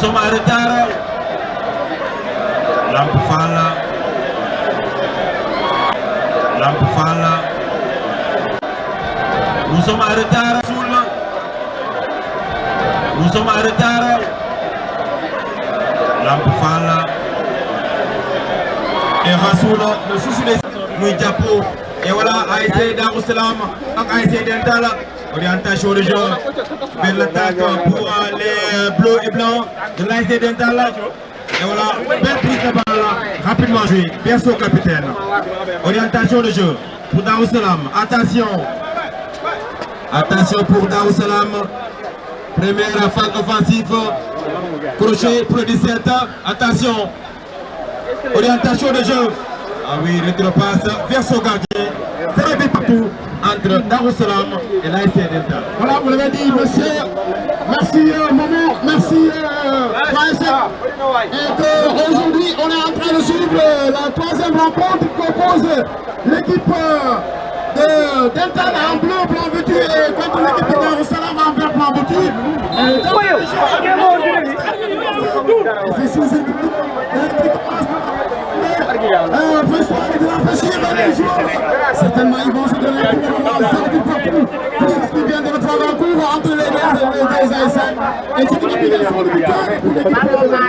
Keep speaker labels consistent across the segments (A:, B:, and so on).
A: sommes en retard. Lampe Falla. Lampe Falla. Nous sommes en retard. Nous sommes en retard. Lampe Falla. Et Rassoul, le chouchou des Mouidiapo. Et voilà, ASC Darussalam, ASC Dental. Orientation de jeu vers l'attaque pour les bleus et blancs de l'ASC Dental. Et voilà, belle prise de balle, rapidement joué, Berceau capitaine. Orientation de jeu pour Darussalam, attention. Attention pour Darussalam. Première phase offensive. Crochet pour le 17. Attention. Orientation de jeu. Ah oui, retropasse vers son gardien. Très bien partout entre Darussalam et l'ASC Dental.
B: Voilà, vous l'avez dit, monsieur. Merci Maman, merci ASC. Et qu'aujourd'hui, on est en train de suivre la troisième rencontre qu'oppose l'équipe de Dental en bleu, blanc vêtu et contre l'équipe de Darussalam en vert, blanc vêtu. Certainement ils vont se donner pour le moment tout ce qui vient de notre rencontre entre les deux ASC et c'est une obligation de victoire pour l'équipe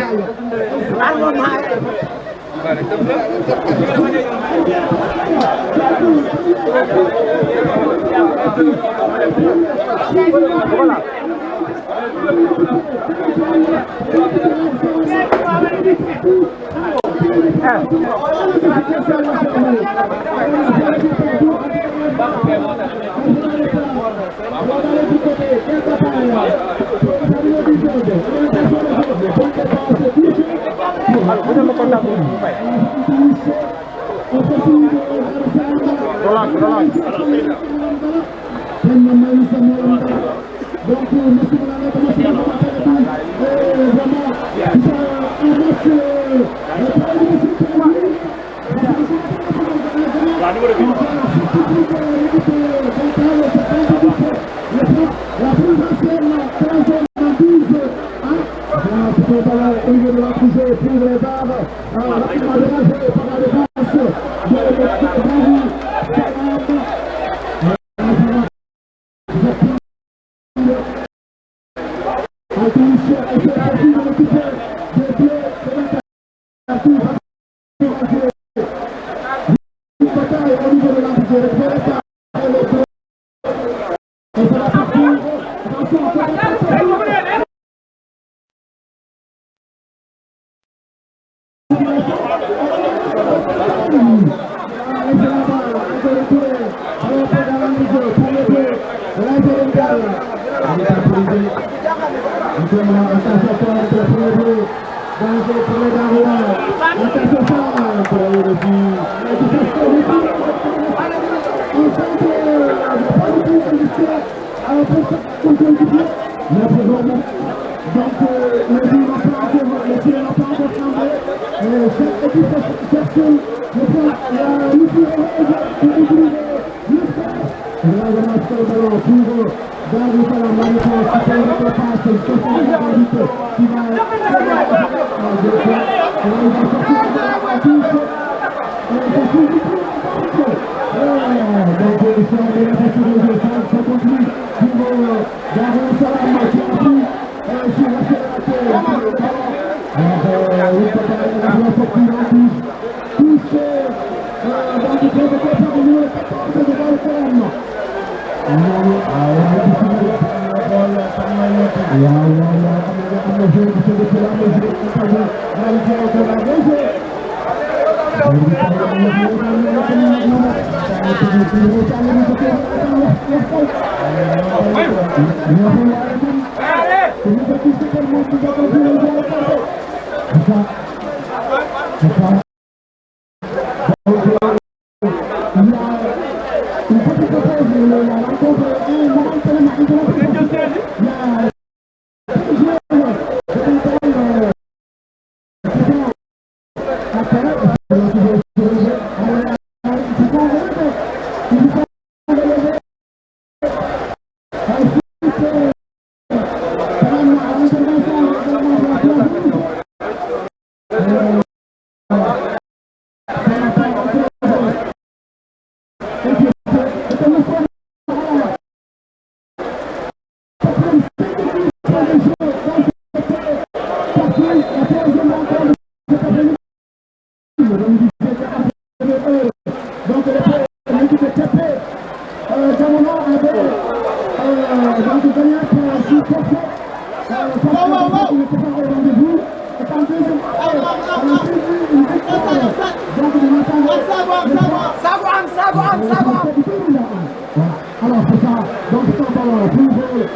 B: Alors c'est ça, donc c'est un ballon pour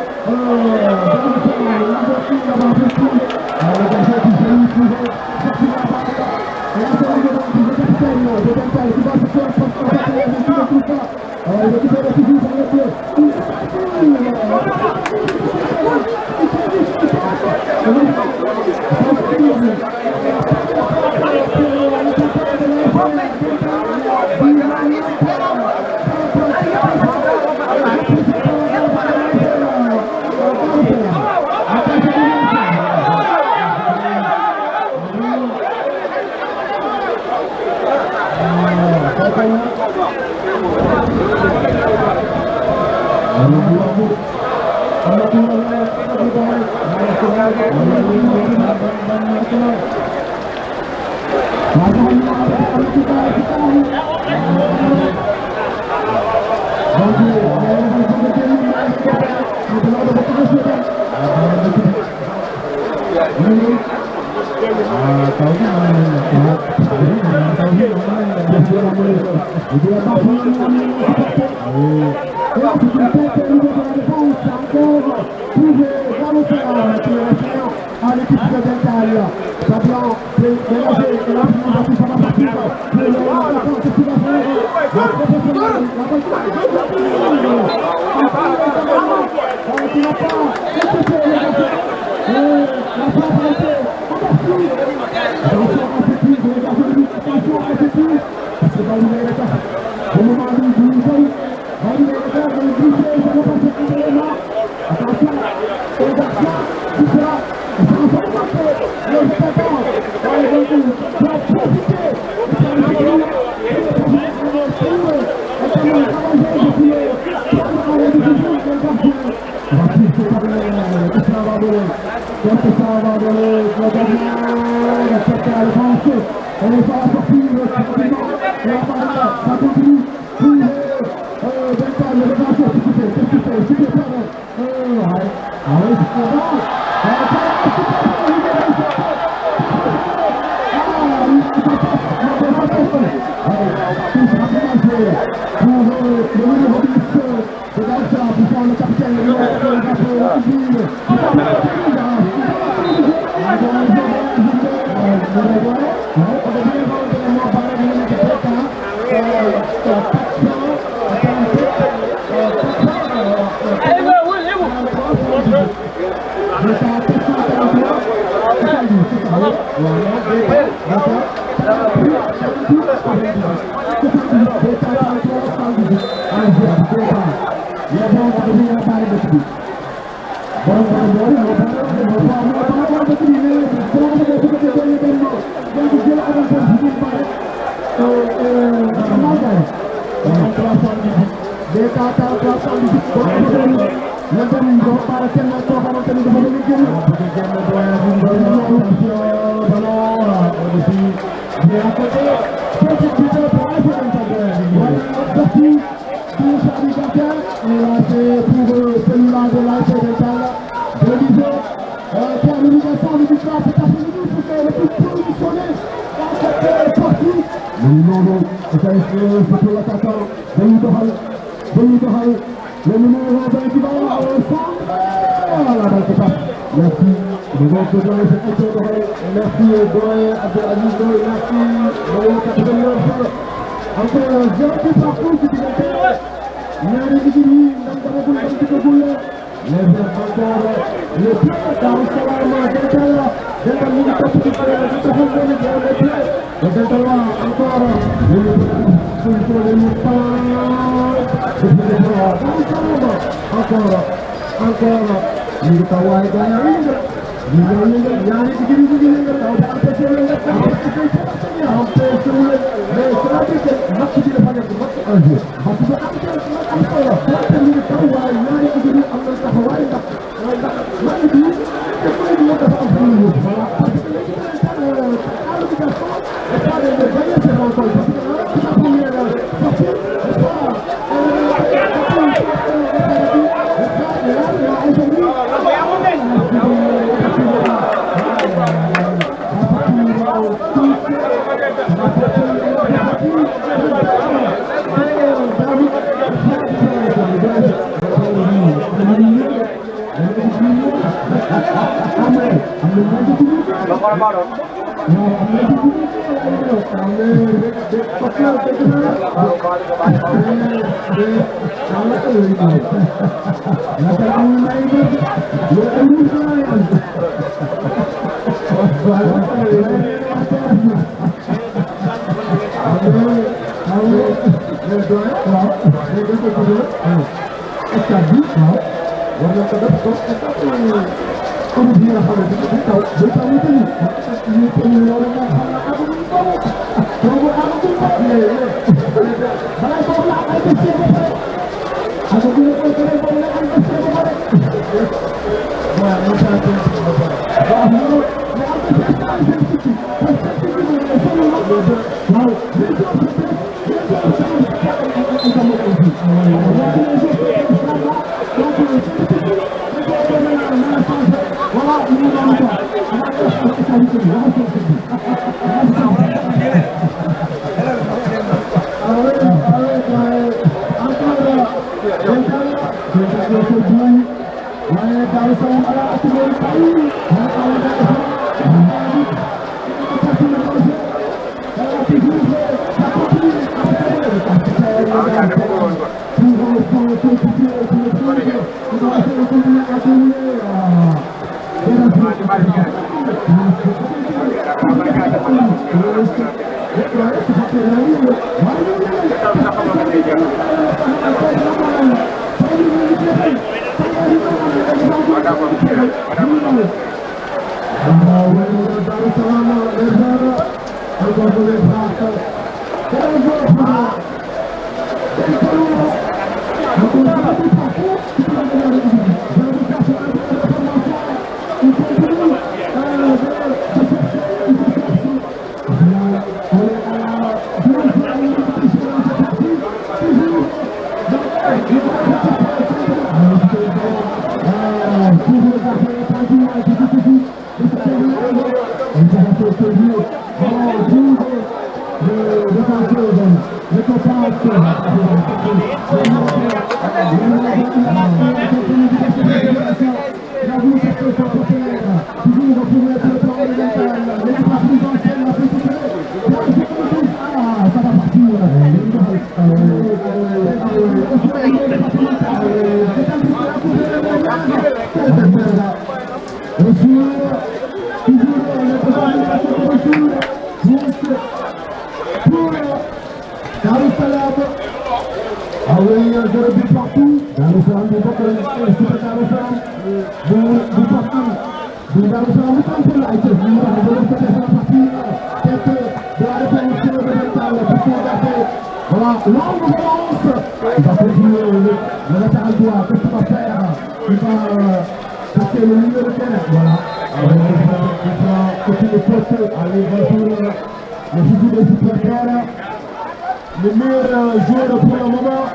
B: Le meilleur joueur pour le moment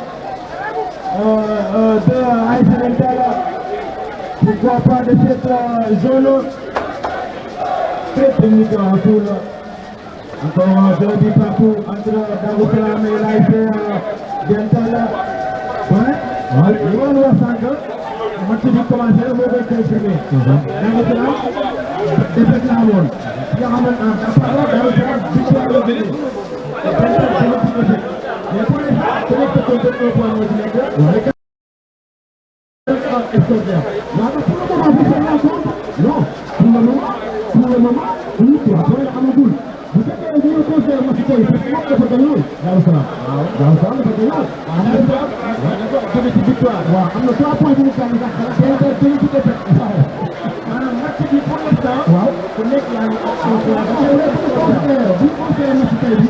B: de AS Dentala. Pourquoi pas de cette zone très technique en tour. Encore deux buts partout entre Darou Salam et l'AS Dentala. Ouais, ils vont voir 5 ans. Le match va commencer, le mauvais confirmé. Darou Salam, défaite la woon. Qui a ramené un parole, Darou Salam, victoire le venir. Mais pour les gens, c'est notre contrôle au point de vue. Non, pour le moment, oui, tu as donné la Amadoul. Vous savez, vous le conseillez, moi, c'est quoi? Il faut que vous donniez. Darussalam. Darussalam, il faut que vous donniez. Une victoire. On a 3 points de victoire. Maanaam match bi pour l'instant. Waaw ku nekk yaa ngi bu conseillé match tey bi.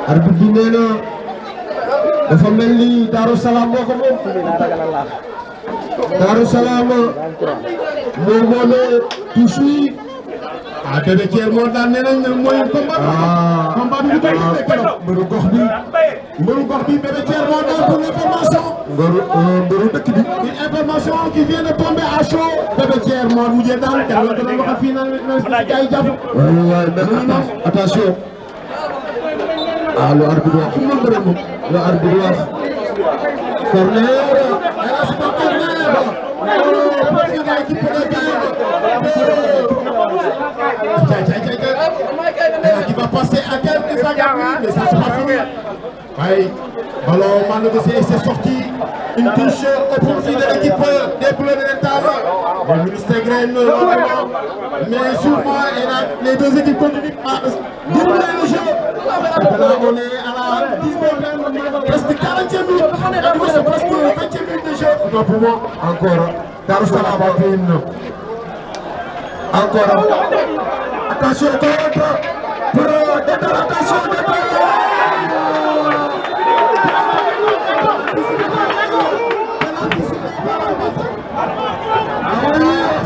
B: arbitre bi nee na dafa mel ni Darou Salam moo ko moom Darou Salam moo moomee toujours Bébé Thier moo daan nee nañ mooy combat bi ñu koy mbëru gox bi Bébé Thier moo daan pour l'information mbëru dëkk bi une information qui vient de tomber à chaud Bébé Thier moo mujjee daan te la ko doon wax fii na kay jàpp waaye maintenant attention le arbitre wax le arbitre wax corner c'est pas corner qui va passer à quelques secondes mais ça c'est pas fini. Oui, ballon mal négocié, c'est sorti. Une touche au profit de l'équipe des Bleus de l'État. Le ministre Graine, mais sûrement les deux équipes continuent à doubler le jeu. Maintenant on est à la 19e, presque 40e minute, presque 20e minute de jeu. Non, pour moi, encore. Darou Salam encore. Attention, attention,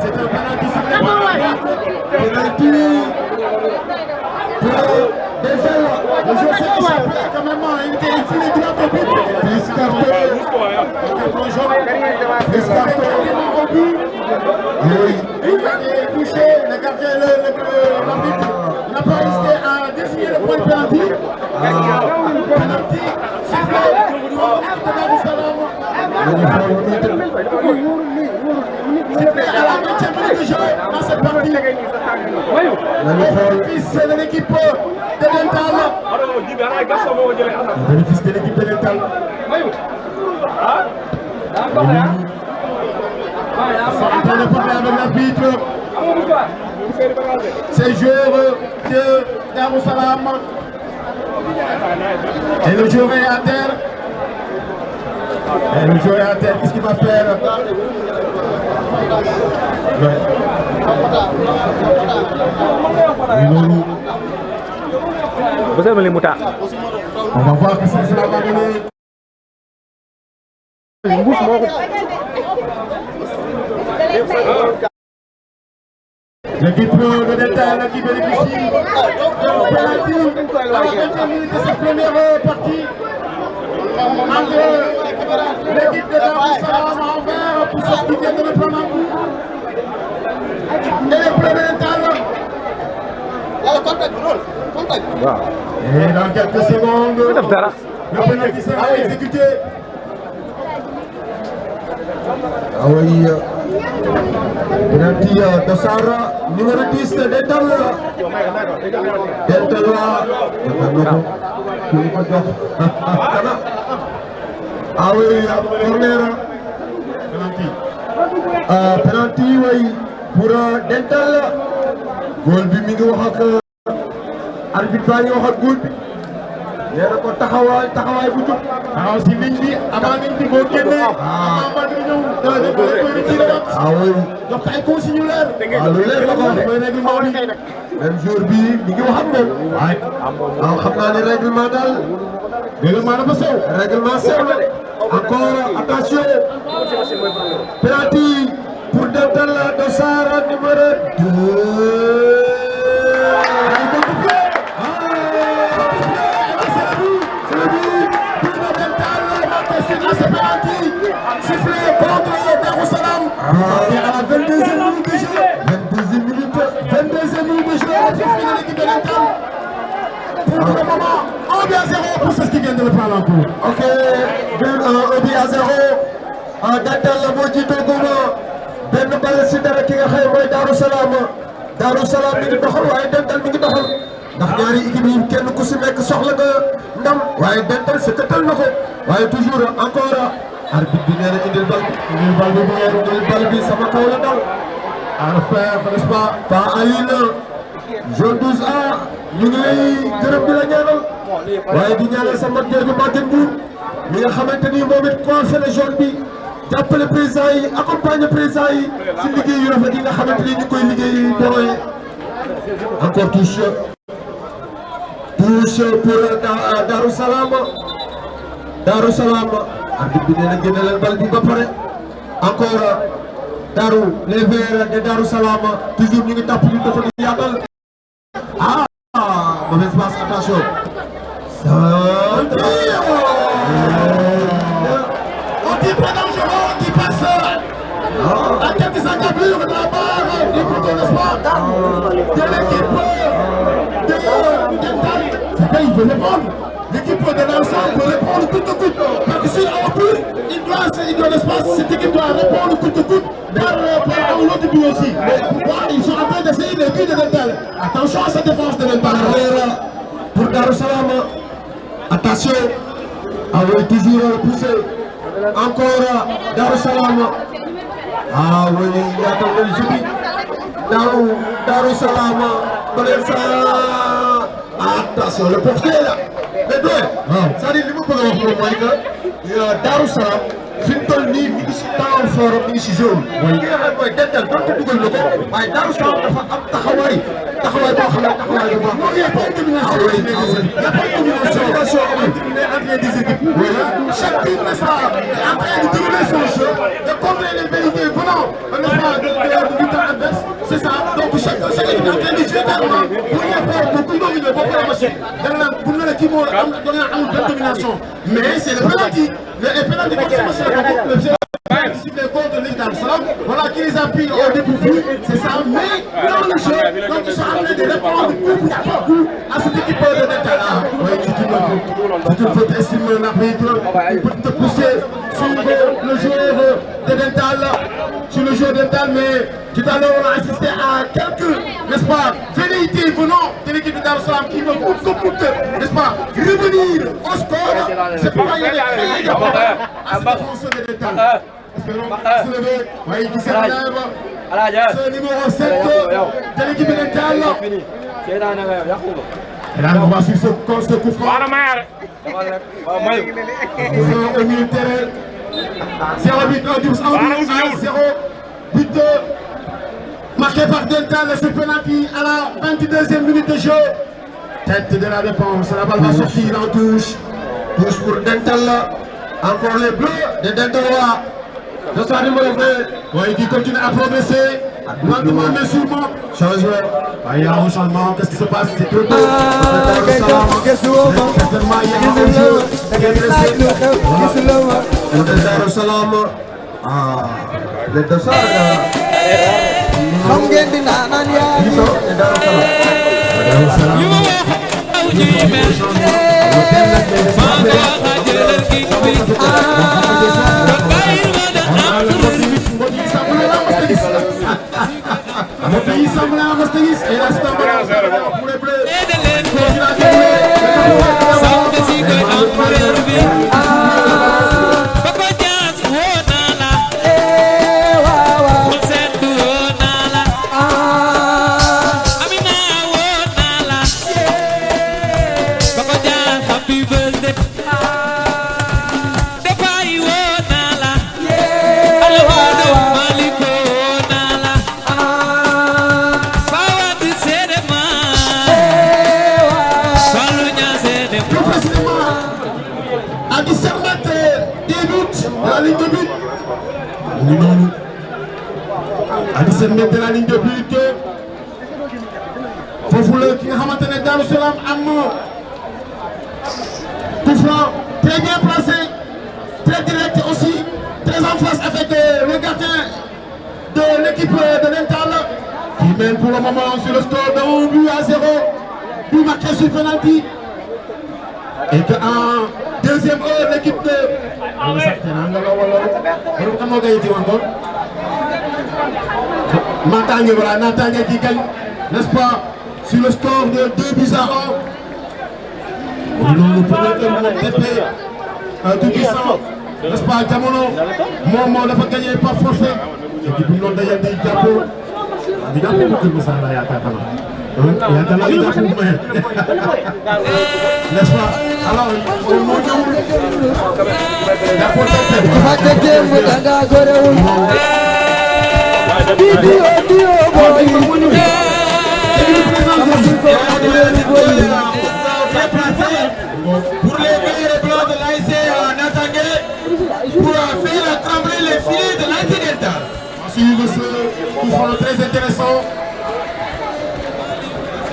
B: c'est un penalty touché, le gardien, l'arbitre n'a pas hésité à désigner le point de penalty. Penalty, sifflé pour Darou Salam. Sifflé à la 20e minute de jeu dans cette partie. Le bénéfice de l'équipe de Dental. Le bénéfice de l'équipe de Dental. En train de parler avec l'arbitre. C'est joueur de Darou Salam. Et le joueur est à terre. Et le joueur est à terre. Qu'est-ce qu'il va faire? On va voir qu'est-ce que ça va donner. L'équipe de Dental qui bénéficie d'un penalty à la 20e minute de cette première partie entre l'équipe de Darou Salam envers pour ceux qui viennent de le prendre en coup et le bleu de Dental. Et dans quelques secondes, le penalty sera exécuté.
C: Ah oui, penalty Dasara numéro 10 Dental. Dental ah oui, corner. Penalty oui pour Dental. Goal bi mi ngi wax ak arbitre baa ngi wax ak goal bi. nee na ko taxawaay bu jub.
B: waaw si ligne bi avant ligne bi boo génnee. avant bal bi ñëw da koy retiré waat.
C: ah oui.
B: jox ko ay consignes yu leer.
C: waaw lu leer la ko wax.
B: mooy règlement bi.
C: même jour bi mi ngi wax ak moom. waaye waaw xam naa ne règlement daal.
B: règlement dafa sew.
C: règlement sew la de. encore attention. penalty pour Dental Dasara numéro 2.
B: Sifflé contre Darou Salam. Et à la 22e minute de jeu. 22e minute de jeu. On siffle l'équipe de Dental. Pour le moment, 1-0 pour ceux qui viennent de le prendre en cours.
C: Ok, 1-0. Dental la moo jiitu guma benn bal si dara ki nga xam mooy Darou Salam. Darou Salam mi ngi doxal waaye Dental mi ngi doxal. ndax ñaari équipe yi kenn ku si nekk soxla nga ndam waaye Dental sëkkatal na ko waaye toujours encore arbitre bi nee na indil bal bi sama kaw la dal.
B: À faire, n'est-ce pas?
C: Pas Aline jaune 12A ñu ngi lay gërëm di la ñaanal waaye di ñaanal sama jër bi Maguette Mbour mi nga xamante ni moom it coiffé na jaune bi jàppale président yi accompagner président yi si liggéey yu rafet yi nga xamante ni ñu koy liggéey doole. Encore touche pour Darou Salam. Darou Salam arbitre bi nee na génne leen bal bi ba pare encore Darou les verts de Darou Salam toujours ñu ngi tàpp ñu dafa di yaatal. Ah mauvaise passe, attention.
B: On dit pas dangereux qui passe à quelques encablures de la barre du poteau de sport de l'équipe de Dental. C'est pas il veut répondre. L'équipe de l'ensemble peut répondre coûte que coûte. Parce que s'il en plus, il doit l'espace, cette équipe doit répondre coûte que coûte par un autre but aussi. Ils sont en train d'essayer les buts de Dental. Attention à cette défense de Dental.
C: Pour Darou Salam, attention. Ah oui, toujours poussé. Encore Darou Salam. Ah oui, il y a dans le jubi. Darou Salam. Attention, le portier là. Mais doy, c'est-à-dire li ma bëgg a wax moom mooy que Darou Salam fi mu toll nii mi ngi si temps fort mi ngi si zone. ki nga xam mooy Dental doon ko dugal na ko waaye Darou Salam dafa am taxawaay boo xam ne taxawaay bu baax.
B: Il n'y a pas de domination. Il n'y a pas de domination entre les équipes. Chaque team n'est en train de dominer son jeu, de contrer les vérités venant du temps adverse. C'est ça. Donc chaque équipe est en train de jouer tellement pour y avoir beaucoup de dominer pour la machine. qui m'ont donné une domination. Mais c'est le penalty. Le penalty contre l'État d'Al-Salam, voilà qui les a pris au dépourvu, c'est ça, mais dans le jeu, donc ils sont en train de répondre coup par coup à cette équipe de Dental. Oui, c'est une faute, estime l'arbitre, il peut te pousser sur le joueur de Dental, mais tout à l'heure on a assisté à quelques, n'est-ce pas, velléités venant de l'équipe de Dar-es-Salam qui veut n'est-ce pas, revenir au score, c'est pareil avec les défenseurs de Dental. Oui, qui se relève, ce numéro 7 de l'équipe Dental. Et là, on va suivre ce coup franc. Au milieu de terrain. 0 but, 0 but marqué par Dental, ce penalty à la 22e minute de jeu. Tête de la défense, la balle va sortir en touche. Touche pour Dental. Encore les bleus de Dental. De sa numéro 20. Oui, qui continue à progresser. Lentement mais sûrement. Changement. Il y a un changement. Qu'est-ce qui se passe? C'est trop tôt. Certainement, il y a un jeu. Le Dar-es-Salam. Le Dar-es-Salam. Mon pays semble à Mastéris et la star pour les bleus. À 17 mètres de la ligne de but, foofu la ki nga xamante ne Dar-es-Salam am coup franc très bien placé, très direct aussi, très en face avec le gardien de l'équipe de Dental qui mène pour le moment sur le score de 1 but à 0, but marqué sur penalty. Et qu'en deuxième heure, l'équipe de Nantangue, voilà, Nantangue qui gagne, n'est-ce pas, sur le score de 2 buts à 1. Le premier TP, tout puissant, n'est-ce pas, Jamono, Momo n'a pas gagné par forfait. L'équipe de Nantangue dit Diapo. Diapo, beaucoup de ça, il y a Katana. Il y a Katana, il y a Diapo. N'est-ce pas? Alors, on monte. Diapo, pour les meilleurs blancs de l'ASC Nantangue pour faire trembler les filets de l'ASC Dental. Suivre ce coup franc très intéressant.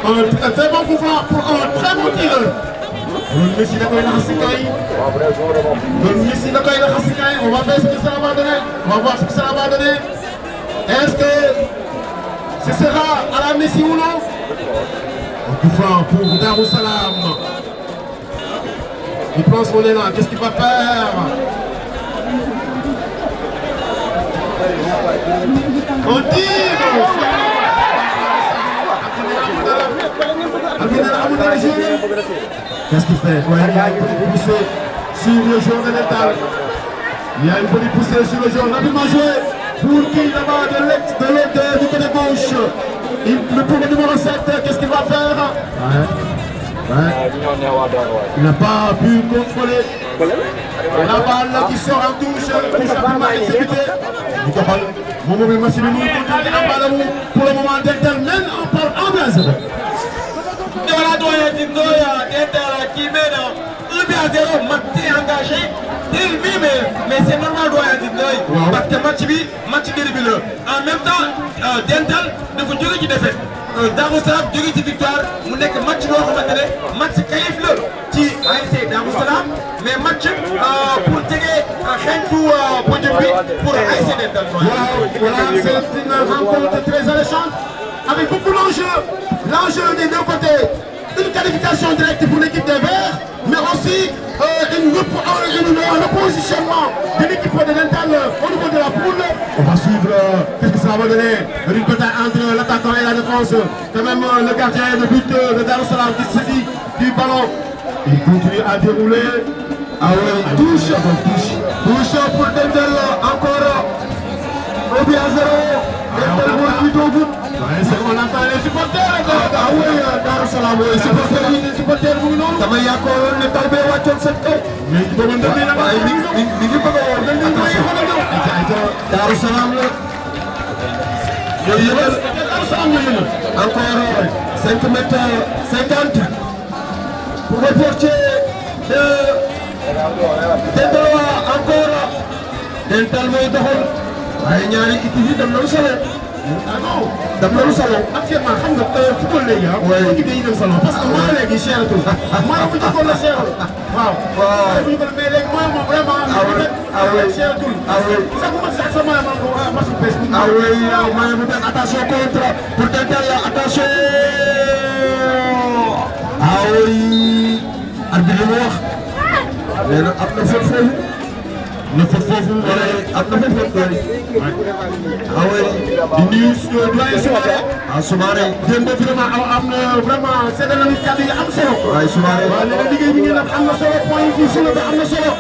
B: Un très bon coup franc pour un très bon tireur. Le Messi da koy naxasikaay. Le Messi da koy naxasikaay. On va voir ce que ça va donner. On va voir ce que ça va donner. Est-ce que ce sera à la Messi ou non? Un coup franc pour Dar-es-Salam. Il prend son élan. Qu'est-ce qu'il va faire? On tire. Qu'est-ce qu'il fait? Ouais, il y a une petite poussée sur le joueur de Dental. Il y a une petite poussée sur le joueur. Rapidement joué pour qui là-bas de l'autre du côté gauche. Le numéro 7, qu'est-ce qu'il va faire? Il n'a pas pu contrôler la balle qui sort en touche. Touche rapidement exécutée. Momo bi machine bi contrôle la balle pour le moment Dental mène en place. Et voilà doyen Dindoya Dental qui mène 1 but à 0, match engagé. Mais c'est normal doyen Dindoya parce que match bi match début la. En même temps Dental dafa jóge ci défaite.
A: Darou Salam jóge ci victoire mu nekk match boo xamante ne match qualif la ci ASC Darou Salam mais match pour jege xeeñtu podium bi pour ASC Dental.
B: Voilà, c'est une rencontre très alléchante avec beaucoup d'enjeux. L'enjeu des deux côtés, une qualification directe pour l'équipe des Verts, mais aussi un repositionnement de l'équipe de Dental au niveau de la poule. On va suivre qu'est-ce que ça va donner. Une bataille entre l'attaquant et la défense. Quand même le gardien de but de Darou Salam qui saisit du ballon. Il continue à dérouler. Ah oui, touche pour Dental encore. Au bien 0. Dental va plutôt but. On entend les supporters. Ah oui, Darou Salam, les supporters vous non.
C: dama yaakaaroon ne taw bee wàccoon seen kaw.
B: mais ci boobu ndënd yi nag
C: waaye mi ngi bëgg a woon. Darou Salam la. ñooy yëgal.
B: Darou Salam la yëgal.
C: encore 5 mètres 50 pour le portier de Dental encore. Dental mooy doxal. waaye ñaari équipe yi dem nañu solo.
B: ah non.
C: dem nañu solo.
B: actuellement xam nga football léegi ah. waaye équipe yi dem salon parce que mooy léegi cheratul. mooy bu njëkkoon la cheral. waaw. waaw bu ñu ko mais léegi mooy moom vraiment. cheratul. sax bu ma sax sa mooy man ko match bu bees.
C: mooy bu bees attention contre pour Dental attention. arbitre bi wax. nee na am na foofu.
B: na fa foofu wala
C: am na foofu doy.
B: di nuyu doyen Soumaré.
C: Soumaré.
B: démb vraiment am na vraiment seetlu nañu kàddu yi am solo.
C: waaye Soumaré.
B: waaw nee na liggéey bi ngeen def am na solo point yi fii soulevé am na solo.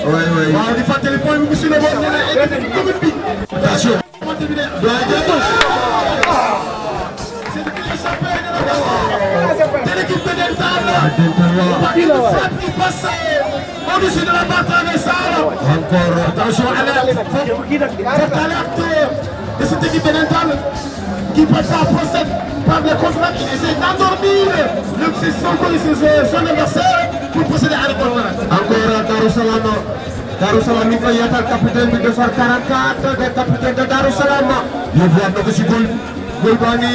B: waaw di fàttali point bi mu soulevé nee na egg commune bi.
C: attention.
B: de l'équipe de Dental. Une frappe qui passe au-dessus de la barre transversale.
C: Encore.
B: Attention à cette alerte de cette équipe de Dental qui parfois procède par des contre-attaques et essaie d'endormir son adversaire pour procéder à la contre-attaque.
C: Encore Darou Salam. Darou Salam mi ngi koy yaatal capitaine bi 244 de capitaine de Darou Salam. yóbbuwaat na ko si góol. góol baa ngi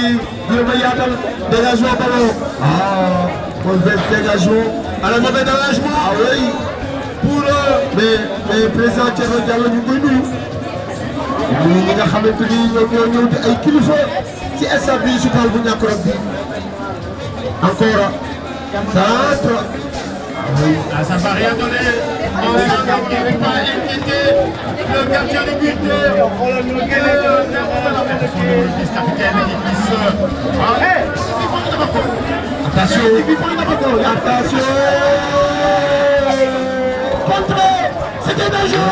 C: jéem a yaatal dégagement ballon. mauvais dégagement.
B: À la mauvaise dégagement.
C: Oui. Pour mais président Thierno Diallo ñu ngi koy nuyu. ñi nga xamante ni ñoom ñoo ñëw di ay kilifa ci stade municipal bu Niakoulrab bi. Encore. centre.
B: Ça ne va rien donner. On ne va pas inquiéter le gardien de but.
C: Attention. Attention.
B: Contre. C'était dangereux.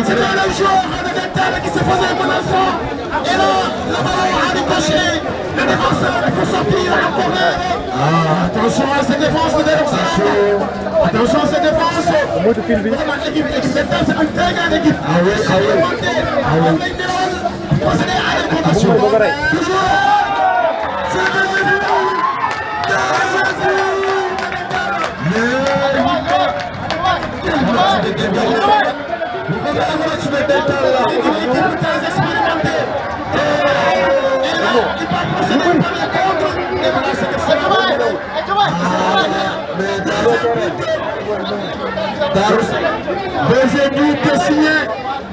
B: C'était le joueur de Dental qui se faisait menaçant. Et là, le ballon a décoché. Le défenseur pour sortir en corner. Attention à cette défense de Darou Salam. Attention à cette défense. L'équipe Dental, c'est une très grande équipe. Procéder à la
C: Attention.
B: toujours. Deuxième but signé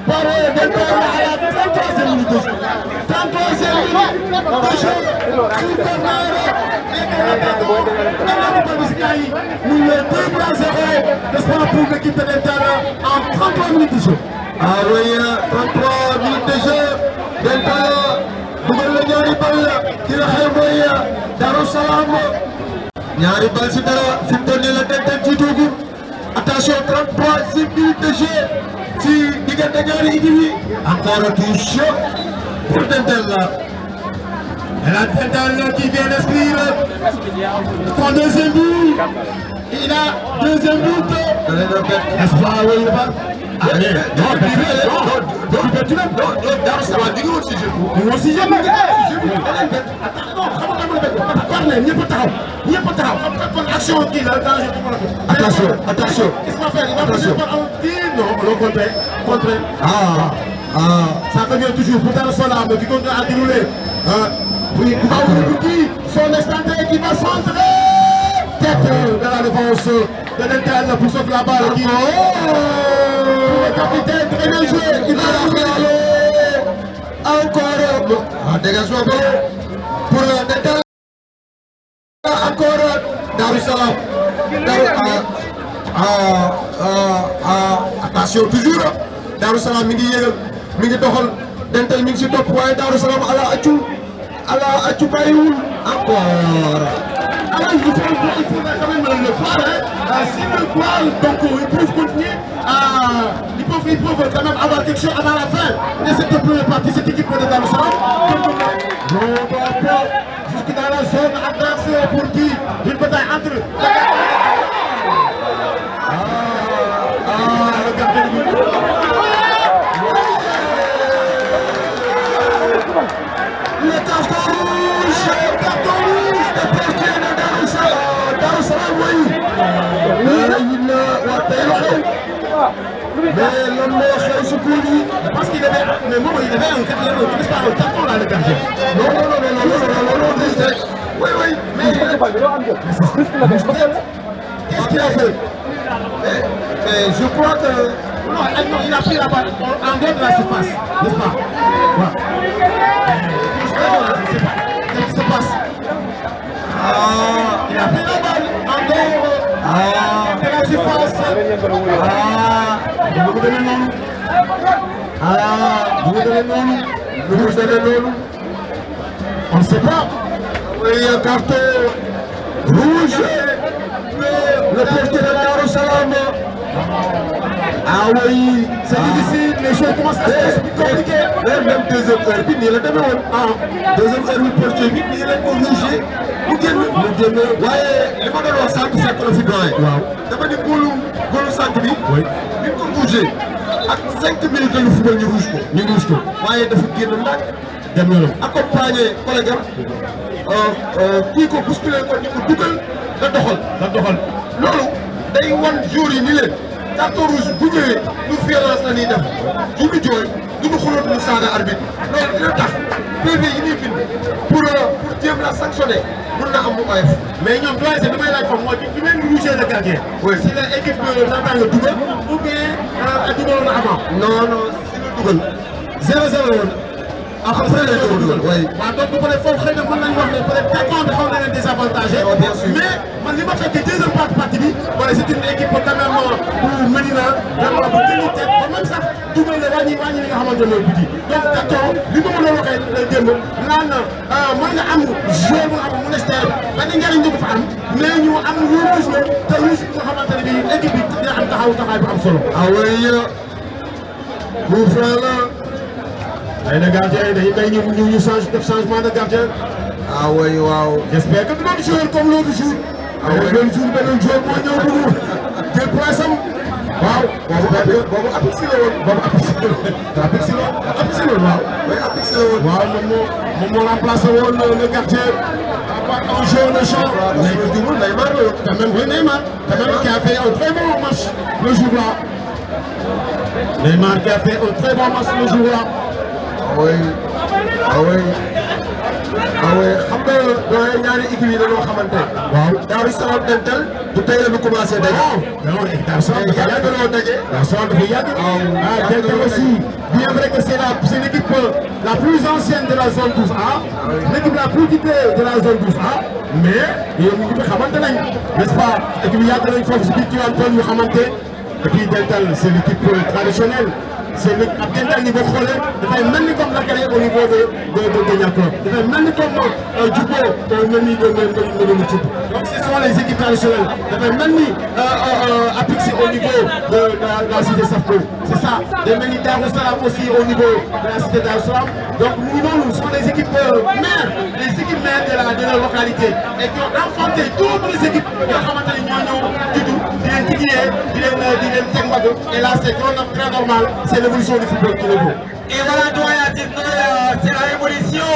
B: par Dental à la 33e minute de jeu. 33e minute de jeu. Nous les 2-0 d'espoir pour l'équipe de Dental en 33 minutes de jeu.
C: Ah oui, 33 minutes de jeu. Dental dugal na ñaari bal ki nga xam mooy Darou Salam. ñaari bal si dara fi mu toll nii la Dental jiitu. Attention 33e minute de jeu si diggante ñaari équipe yi. Encore touche pour Dental là.
B: Et la Dental qui vient d'inscrire son deuxième but. Il a deuxième but. Espoir, oui, allez,
C: Darou Salam di nga woon si jeu.
B: non, si je me action qui là,
C: Attention, attention.
B: Qu'est-ce qu'on va faire? Il va passer par un tir. Non, le contraire. Ça revient toujours pour Darou Salam qui continue à dérouler. Oui, il va ouvrir qui son extendé qui va centrer. Tête de la défense de l'interne pour sauver la balle. Qui... Oh, le capitaine, très bien joué. Il va aller encore. Ah, dégagement pour l'interne. Encore Darussalam. Attention toujours Darussalam mi ngi yëgal mi ngi doxal dental mi ngi si topp waaye Darussalam ala accu bàyyiwul encore. Alors il faut quand même le voir hein. S'ils le voient donc ils peuvent continuer ils peuvent quand même avoir quelque chose avant la fin de cette première partie cette équipe de Darussalam. Jusque dans la zone adverse pour qui une bataille entre le gardien de but. Le carton rouge de portier de Darussalam oui. Mais l'homme moo xew parce qu'il avait mais moom il avait un carton là le gardien. Non. Oui mais qu'est-ce qu'il a fait? Mais je crois que non il a pris la balle en dehors de la surface, n'est-ce pas? Je sais pas qu'est-ce qui se passe. Il a pris la balle en dehors de la surface. On ne sait pas. Oui, un carton rouge. Le portier de Darussalam. Ah oui, c'est difficile, les choses commencent à se compliquer. Même deuxième heure, puis il est demandé. Deuxième heure, le portier, puis il est obligé. Mu génn waaye li ma doon wax sànq fekk na fi doyen. waaw dafa di góolu sànq bi. oui bi mu ko bougé ak 5 minutes la ñu football ñu rouge ko. waaye dafa génn nag dem yoonam accompagner collègue am kii ko bousculé ko ñu ko dugal nga doxal. loolu day wan jour yi ni leen carton rouge bu ñëwee du violence la ñuy def du ñu jooy du ñu xuloon ñu saaga arbitre loolu dina tax PV yi ñuy bind pour jéem la sanctionner. mën na am mu oyof mais ñoom doyen c'est damay laaj ko mooy bi ngeen rouge le gardien. oui si la équipe naataange dugal ou bien dugaloon na avant. non si la dugal 0-0 woon. après la dugal oui. waaw donc bu paree foofu xëy na mën nañu wax ne peut-être tellement dafa na leen désavantagé. bien sûr mais man li ma fekkee deuxième partie bi wala c'est une équipe quand même bu Médina vraiment bu gën a teg ba même sax dugal la wàññi li nga xamante ne mooy biti donc carton li ma mën a waxee démb naan mën nga am joueur bu nga xam ne monastère benn njëriñ du ko fa am mais ñu am lu rouge la te rouge nga xamante ne bii équipe bi dina am taxawaay bu am solo. ah oui bu franc la. ay na gardien dañuy may ñu changement de gardien. ah oui waaw. j'espère que du doon joueur comme l'autre jour. ah oui benn jour benn joueur moo ñëw dugg jël place am. waaw boobu apixi la woon. waaw. oui apixi la woon. waaw moom moo remplacé woon le gardien. un joueur de champ. Neymar la woon. quand même oui Neymar. quand même qui a fait un très bon match le jour-là. Neymar qui a fait un très bon match le jour-là. ah oui xam nga doyen ñaari équipe yi dañoo xamante. waaw Darussalam Dental du tey la ñu commencé daje. non Darussalam dafa yàgg loo daje. Darussalam dafa yàgg. Dental aussi bien vrai que c'est l'équipe la plus ancienne de la zone 12A. l'équipe la plus titulaire de la zone 12A. mais yéen ñu ngi xamante nañ n'est-ce pas équipe yi yàgg nañ foofu si biir Tivaouane ñu xamante et puis Dental c'est l'équipe traditionnelle. c'est le ab Dental ni boo xoolee dafay mel ni comme Lakaly au niveau de Niakhar dafay mel ni comme Djoubo mel ni donc ce sont les équipes traditionnelles dafay mel ni Apixi au niveau de la cité Safko c'est ça day mel ni Darussalam aussi au niveau de la cité Darussalam donc nous ce sont les équipes mères de la localité et qui ont enfanté toutes les équipes yoo xamante ni ñoo ñëw juddu di leen titiller di leen teg mbagg et là c'est très normal. C'est l'évolution du football qui le vaut.
D: Et voilà, doyen, c'est la révolution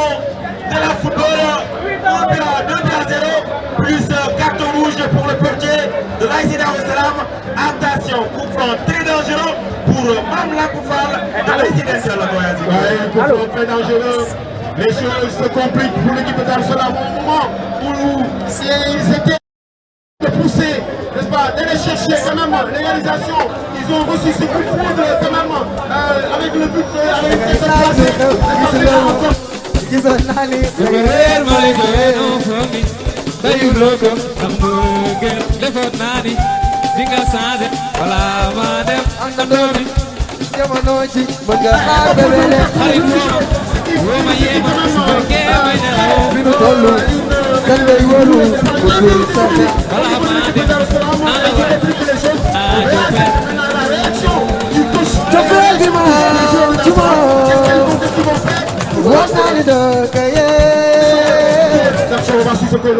D: de la football. 2-0, plus carton rouge pour le portier de l'ASC Darussalam. Attention, coup franc très dangereux pour Mamla Koufal de l'ASC Dental.
B: Oui, coup franc très dangereux. les choses se compliquent pour l'équipe de Dar es Salaam au moment où ils étaient de pousser, n'est-ce pas, d'aller chercher quand même l'égalisation. Ils ont reçu ce coup de foudre quand même avec le but avec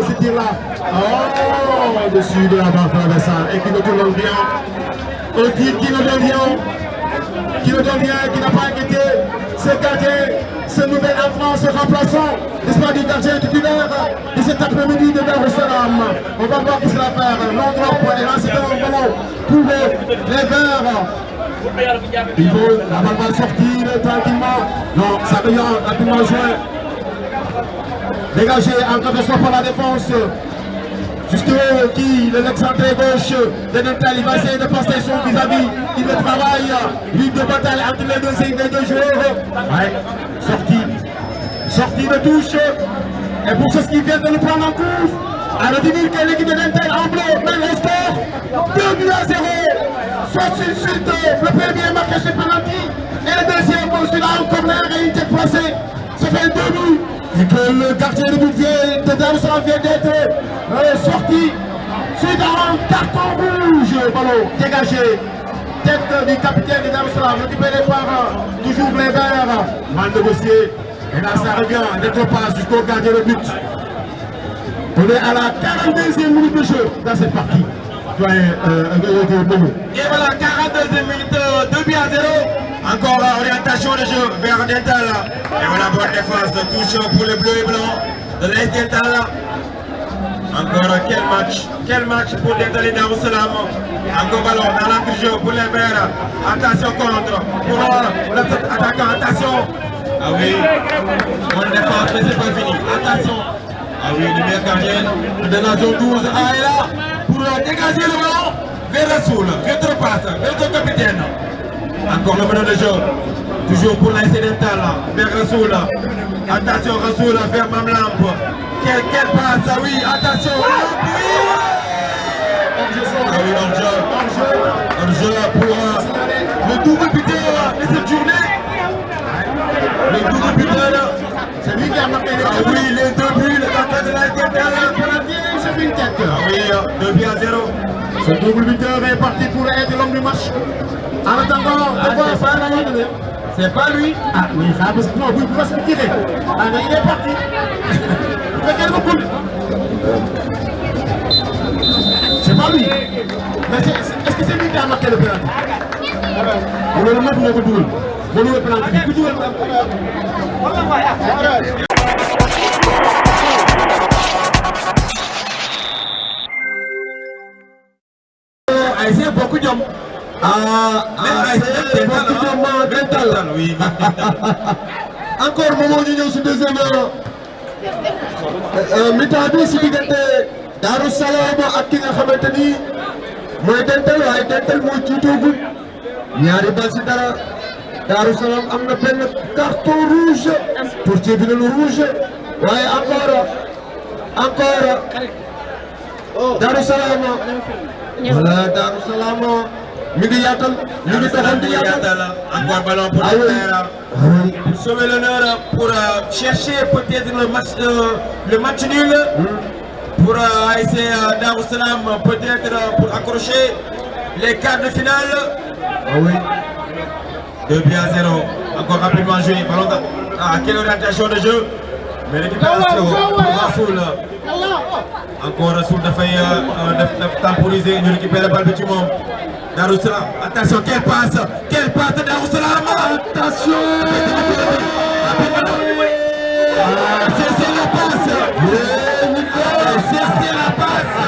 B: ce tir-là. Oh, au-dessus de la barre transversale et qui ne donne rien. Un tir qui ne donne rien. Qui ne donne rien, qui n'a pas inquiété ce gardien, ce nouvel entrant, ce remplaçant, n'est-ce pas, du gardien titulaire de cet après-midi de Dar es Salaam. On va voir qui sera faire. L'endroit et là c'est un ballon pour les Verts. Il faut la balle va sortir tranquillement. Non, ça devient rapidement joué. Dégagé encore une fois par la défense. Justement, qui, l'excentré gauche de Dental, il va essayer de passer son vis-à-vis. Il le travaille. Ligne de bataille entre les deux joueurs. Ouais, sortie de touche. Et pour ceux qui viennent de le prendre en cours, à redire que l'équipe de Dental en bleu mène le score 2-0. Soit sur le premier marqué sur penalty et le deuxième celui-là en corner et une tête placée. Ça fait 2 buts. Et que le gardien de but de Dar es Salaam vient d'être sorti. C'est un carton rouge. Ballon dégagé. Tête du capitaine de Dar es Salaam, récupéré par toujours les Verts. Mal négocié. Et là ça revient, d'être passe jusqu'au gardien de but. On est à la 42e minute de jeu dans cette partie. Et
D: voilà, 42e minute, 2-0. Encore orientation de jeu vers Dental. Et voilà, bonne défense, touche pour les bleus et blancs de l'Est Dental. Encore quel match pour Dental et Dar es Salaam. Encore ballon dans l'entre-jeu pour les Verts. Attention contre, pour l'attaquant, attention. Ah oui, bonne défense, mais c'est pas fini, attention. Ah oui, le meilleur gardien de la zone 12. Ah, et là, pour dégager le ballon vers Rasoul, repasse, vers le capitaine. Encore le meneur de jeu, toujours pour l'AS Dental, vers Rasoul. Attention Rasoul vers Mamlamp. Quelle passe, ah oui, attention. Ah oui, hors-jeu pour le double buteur de cette journée. Le double buteur,
B: c'est lui qui a marqué les
D: ah oui, les 2 buts, le gardien de l'AS Dental.
B: C'est fait une tête.
D: Ah oui, 2-0.
B: Ce double buteur est parti pour être l'homme du match. En attendant, c'est pas lui. Ah oui, parce que non, vous pouvez se tirer. Ah, mais il est parti. C'est pas lui. Mais est-ce que c'est lui qui a marqué le penalty? On le met pour le double. Vous le penalty.
C: C'est beaucoup d'hommes. C'est beaucoup d'hommes Dental. Oui, encore moment ñu ñëw si deuxième mi-temps bi si diggante Dar es Salaam ak ki nga xamante ni mooy Dental waaye Dental mooy jiitoogul ñaari bal si dara. Dar es Salaam am na benn carton rouge portier bi nañu rouge waaye encore Dar es Salaam voilà Dar es Salaam mi ngi yaatal mi ngi doxal di yaatal
D: encore ballon pour le Verts. Pour sauver l'honneur, pour chercher peut-être le match nul. Pour essayer Dar es Salaam peut-être pour accrocher les quarts de finale.
C: Ah oui.
D: 2-0. Encore rapidement joué. Ballon quelle orientation de jeu. Mais récupération pour Rasoul. Encore Rasoul dafay temporiser, ñu récupérer la balle bi ci moom. Dar es Salaam, attention, quelle passe de Dar es Salaam, attention. C'est la passe. C'est la passe.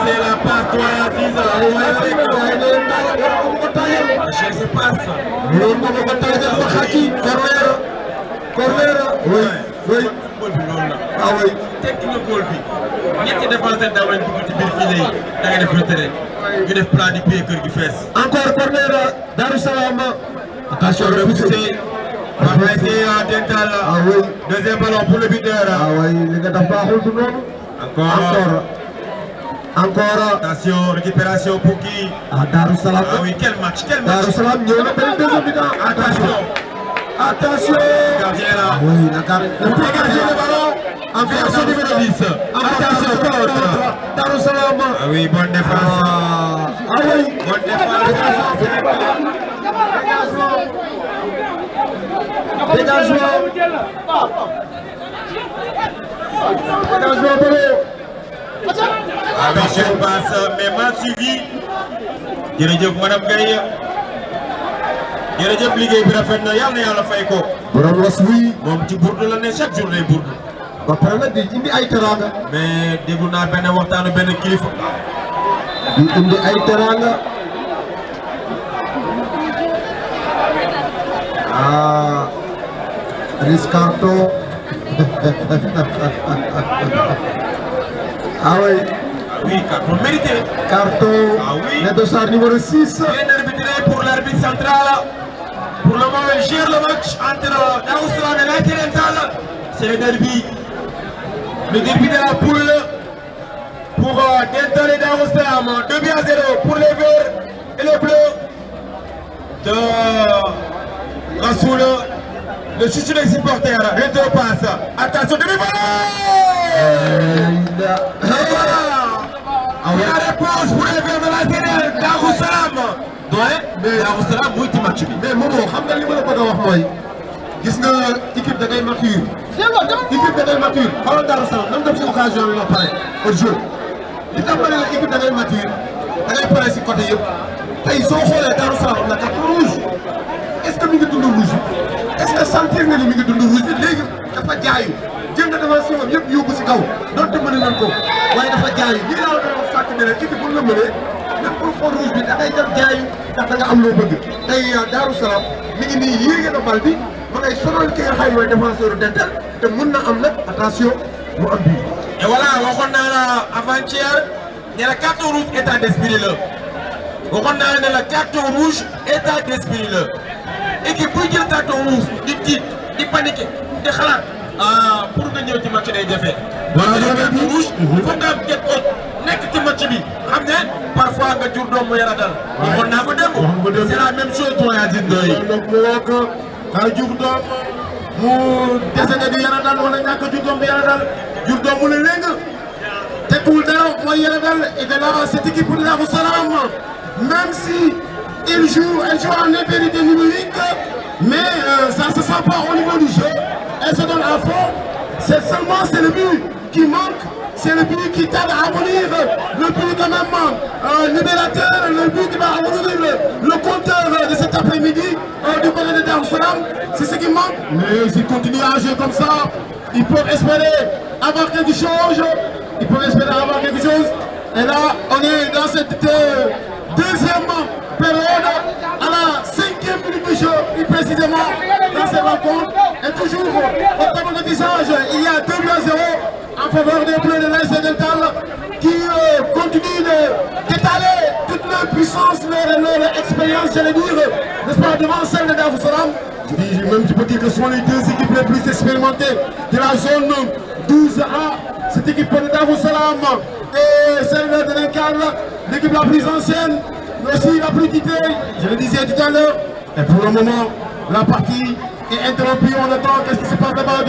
D: C'est la passe, toi Aziz. Je sais pas ça.
C: ah oui
A: tekki nga góol bi ñetti défenseur daw lañ dugg ci biir file yi da nga def retiré ñu def plan du pied kër gi fees.
C: encore corner Darou Salam.
A: attention repoussé par ASC Dental.
C: ah oui
A: deuxième ballon pour le buteur.
C: ah oui li nga def baaxul du noonu. encore
A: attention récupération pour qui?
C: ah Darou Salam.
A: ah oui quel match
C: Darou Salam ñëw na benn deuxième mi-temps.
A: attention gardien là.
C: oui la garde
A: le ballon en version numéro 10. attention
C: Darou Salam.
A: ah oui bonne défense.
C: ah oui
A: bonne défense.
C: dégagement
A: ah oui je passe mais mal suivi. jërëjëf madame Gaye jërëjëf liggéey bi rafet na yàlla fay ko.
C: borom was wi
A: moom ci bourde la ne chaque jour lay bourde.
C: ba pare nag di indi ay teranga.
A: mais déglu naa benn waxtaanu benn kilifa.
C: di indi ay teranga. ah Riscarto. ah oui.
A: oui carton mérité.
C: Carton.
A: ah oui.
C: Le dossard numéro 6.
A: bien arbitré pour l'arbitre central. Pour le moment, il gère le match entre Darou Salam et l'ASC Dental. C'est le derby. Le derby de la poule pour Dental et Darou Salam. 2-0 pour les verts et les bleus de Rassoul. Le chouchou des supporters. Rétro passe. Attention, demi-ballon. La réponse pour les verts de l'ASC Darou Salam. Darou Salam muy ci match bi.
C: mais Momo xam nga li ma la bëgg a wax mooy gis nga équipe da ngay mature. équipe da ngay mature. xoolal Darou Salam nan dem si occasion bi ba pare au jeu li tax ma ne la équipe da ngay mature da ngay pare si côté yëpp tey soo xoolee Darou Salam am na carton rouge est-ce que mi ngi dund rouge est-ce que sentir nga ni mi ngi dund rouge bi léegi dafa jaayu jël na défense am yëpp yóbbu si kaw donte mën nañ ko waaye dafa jaayu lii laa doon fàtte ne la équipe bu la mënee même pour xool rouge bi da ngay dem jaayu ndax da nga am loo bëgg tey Darou Salam mi ngi nii yéege na bal bi ma ngay sonal ki nga xam mooy défenseur Dental te mën na am nag attention mu am bii.
A: et voilà waxoon naa la avant-hier ne la carton rouge état d'esprit la waxoon naa la ne la carton rouge état d'esprit la équipe buy jël carton rouge di tiit di paniquer di xalaat pour nga ñëw ci match day jafe.
C: voilà
A: carton rouge foog nga am get ot nekk ci match bi xam ne parfois nga jur doom mu yara dal. waxoon naa ko démb. c'est la même chose doyen Adine Ndoye.
B: donc mu woo ko ka jur doom mu décédé di yara dal wala ñàkk jur doom bi yara dal jur doom mu ne léegi tekkuwul dara mooy yara dal et de là cette équipe de Darou Salam même si elle joue en infériorité numérique mais ça se sent pas au niveau du jeu elle se donne à fond c'est le but qui manque. C'est le but qui tarde à venir, le but quand même libérateur, le but qui va ouvrir le compteur de cet après-midi du côté de Darou Salam. C'est ce qui manque. Mais s'ils continuent à jouer comme ça, ils peuvent espérer avoir quelque chose. Ils peuvent espérer avoir quelque chose. Et là, on est dans cette deuxième période, à la 5e minute du jeu, plus précisément, dans cette rencontre. Et toujours, au tableau de visage, il y a 2-0 en faveur des Bleus de l'ASC Dental qui continuent d'étaler toute leur puissance, leur expérience, j'allais dire, n'est-ce pas, devant celle de Darou Salam. Même tu peux dire que ce sont les deux équipes les plus expérimentées de la zone 12A. Cette équipe de Darou Salam et celle de Dental, l'équipe la plus ancienne, mais aussi la plus titrée, je le disais tout à l'heure. Et pour le moment, la partie est interrompue, on attend qu'est-ce qui se passe là-bas.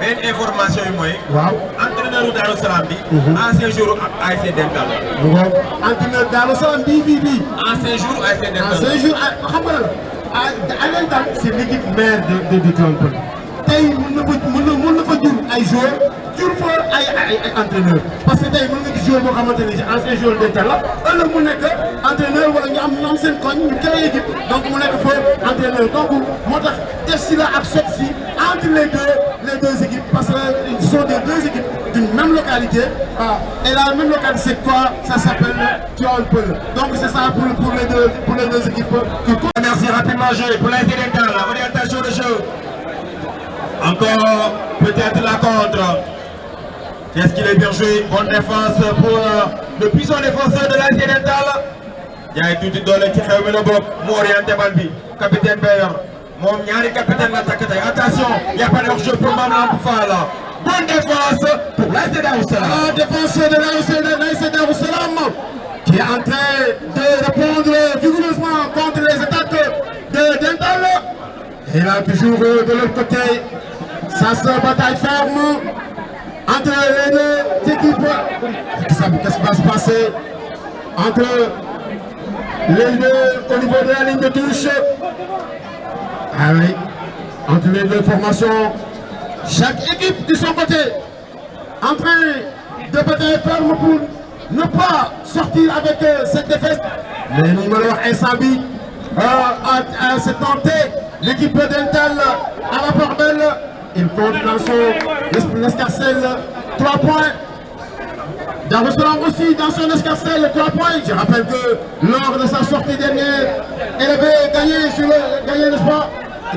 A: benn information yi mooy.
B: waaw
A: entraîneur u Darou Salam bi. ancien jour ASC Dental.
B: entraîneur Darou Salam bii.
A: ancien jour ASC Dental.
B: ancien jour xam nga Dental c'est l'équipe mère de Tivaouane. tey mën na fa jur ay joueurs jur fa ay entraîneurs parce que tey mën nga gis joueur boo xamante ne ancien joueur Dental la ëllëg mu nekk entraîneur wala ñu am seen koñ ñu créé équipe donc mu nekk fa entraîneur donc moo tax def si la ak sot si entre les deux équipes parce que ce sont des deux équipes d'une même localité et la même localité c'est quoi? Ça s'appelle Tivaouane Peulh. Donc c'est ça pour les deux équipes.
A: Merci rapidement joué pour l'ASC Dental, orientation de jeu. Encore peut-être la contre. Qu'est-ce qu'il est bien joué? Bonne défense pour le puissant défenseur de l'ASC Dental. Il y a tout dans le qui fait le bob. Orienté Balbi. Capitaine Bayer. Mon ñaari capitaine l'attaque. Attention, il n'y a pas de hors-jeu pour Maman Fall. Bonne défense pour l'ASC Darussalam.
B: La défense de l'ASC Darussalam qui est en train de répondre vigoureusement contre les attaques de Dental. Et là, toujours de l'autre côté, ça se bataille ferme entre les deux équipes. Qu'est-ce qui va se passer entre les deux au niveau de la ligne de touche? Ah oui, entre les deux formations, chaque équipe de son côté en train de bataille ferme pour ne pas sortir avec cette défaite. Mais numéro 1 Sabi s'est tenté. L'équipe Dental à la part belle. Il compte dans son escarcelle 3 points. Darussalam aussi dans son escarcelle 3 points. Je rappelle que lors de sa sortie dernière, elle avait gagné n'est-ce pas?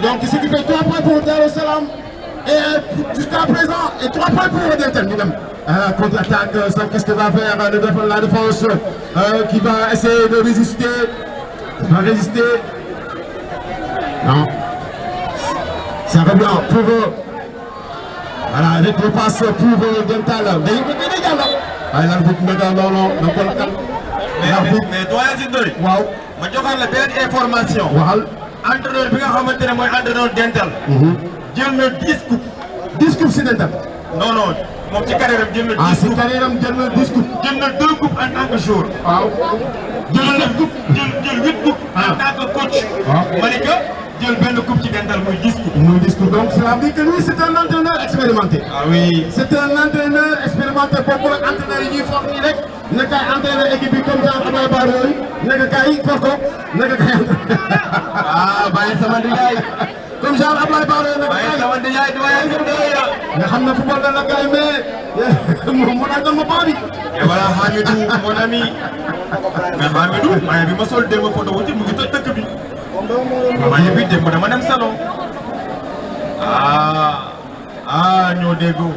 B: Donc ce qui fait 3 points pour Darussalam. Et jusqu'à présent, et 3 points pour Dental. Contre-attaque, qu'est-ce que va faire la défense qui va essayer de résister? Va résister. Non. Ça revient pour eux. Voilà, rétro-passe pour Dental.
A: Mais doyen Zindoy.
B: Waaw.
A: Ma joxal la benn information.
B: Waxal.
A: Entraîneur bi nga xamante ne mooy entraîneur Dental. jël na 10 coupes.
B: 10 coupes si Dental.
A: Non non moom ci carrière am jël na 10 coupes.
B: si carrière am jël na 10 coupes.
A: jël na 2 coupes en tant que joueur.
B: Waaw.
A: jël na jël 8 coupes en tant que coach. Malika jël benn coupe ci Dental muy 10 coupes.
B: Muy 10 coupes. Donc cela veut dire que lui c'est un entraîneur expérimenté.
A: Ah oui.
B: C'est un entraîneur expérimenté bokkul ak entraîneur yi ñuy foog nii rek naka entraîneur équipe bi comme genre Abdoulaye Ba yooyu naka gars yi for ko naka gars yi.
A: ah bàyyi sama ndigaay.
B: comme genre Abdoulaye Ba yooyu naka
A: bàyyi
B: gars
A: sama ndigaay doyen Zindoy.
B: nga xam ne football la gars yi mais mu naan ma baa bi.
A: Et voilà Hamidou mon ami. mais Hamidou maa bi ma sol démb photo wu ci mu ngi toj dëkk bi. maa bi démb dama dem salon. ñoo déggoo.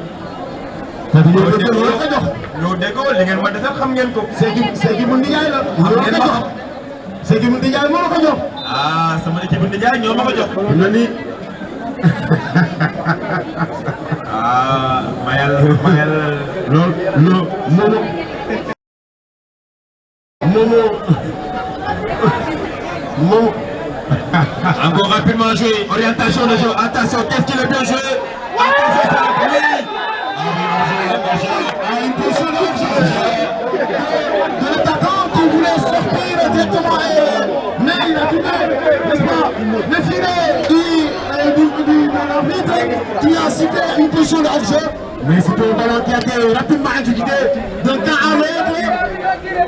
A: ñoo déggoo li ngeen ma desal xam ngeen ko.
B: Ségi mu Ndiaye la.
A: xam ngeen ma xam.
B: Ségi mu Ndiaye moo la ko jox.
A: sama équipe bu Ndiaye ñoo ma ko jox.
B: na ni.
A: mayal
B: loolu Momo.
A: Encore rapidement joué. Orientation de jeu. Attention, qu'est-ce qu'il est bien joué. Attention, ça a pris.
B: Une position de l'attaquant qui voulait sortir directement, mais il a trouvé, n'est-ce pas, le filet de l'arbitre qui a cité une position de hors-jeu. Mais c'est un ballon qui a été rapidement exécuté d'un camp à l'autre,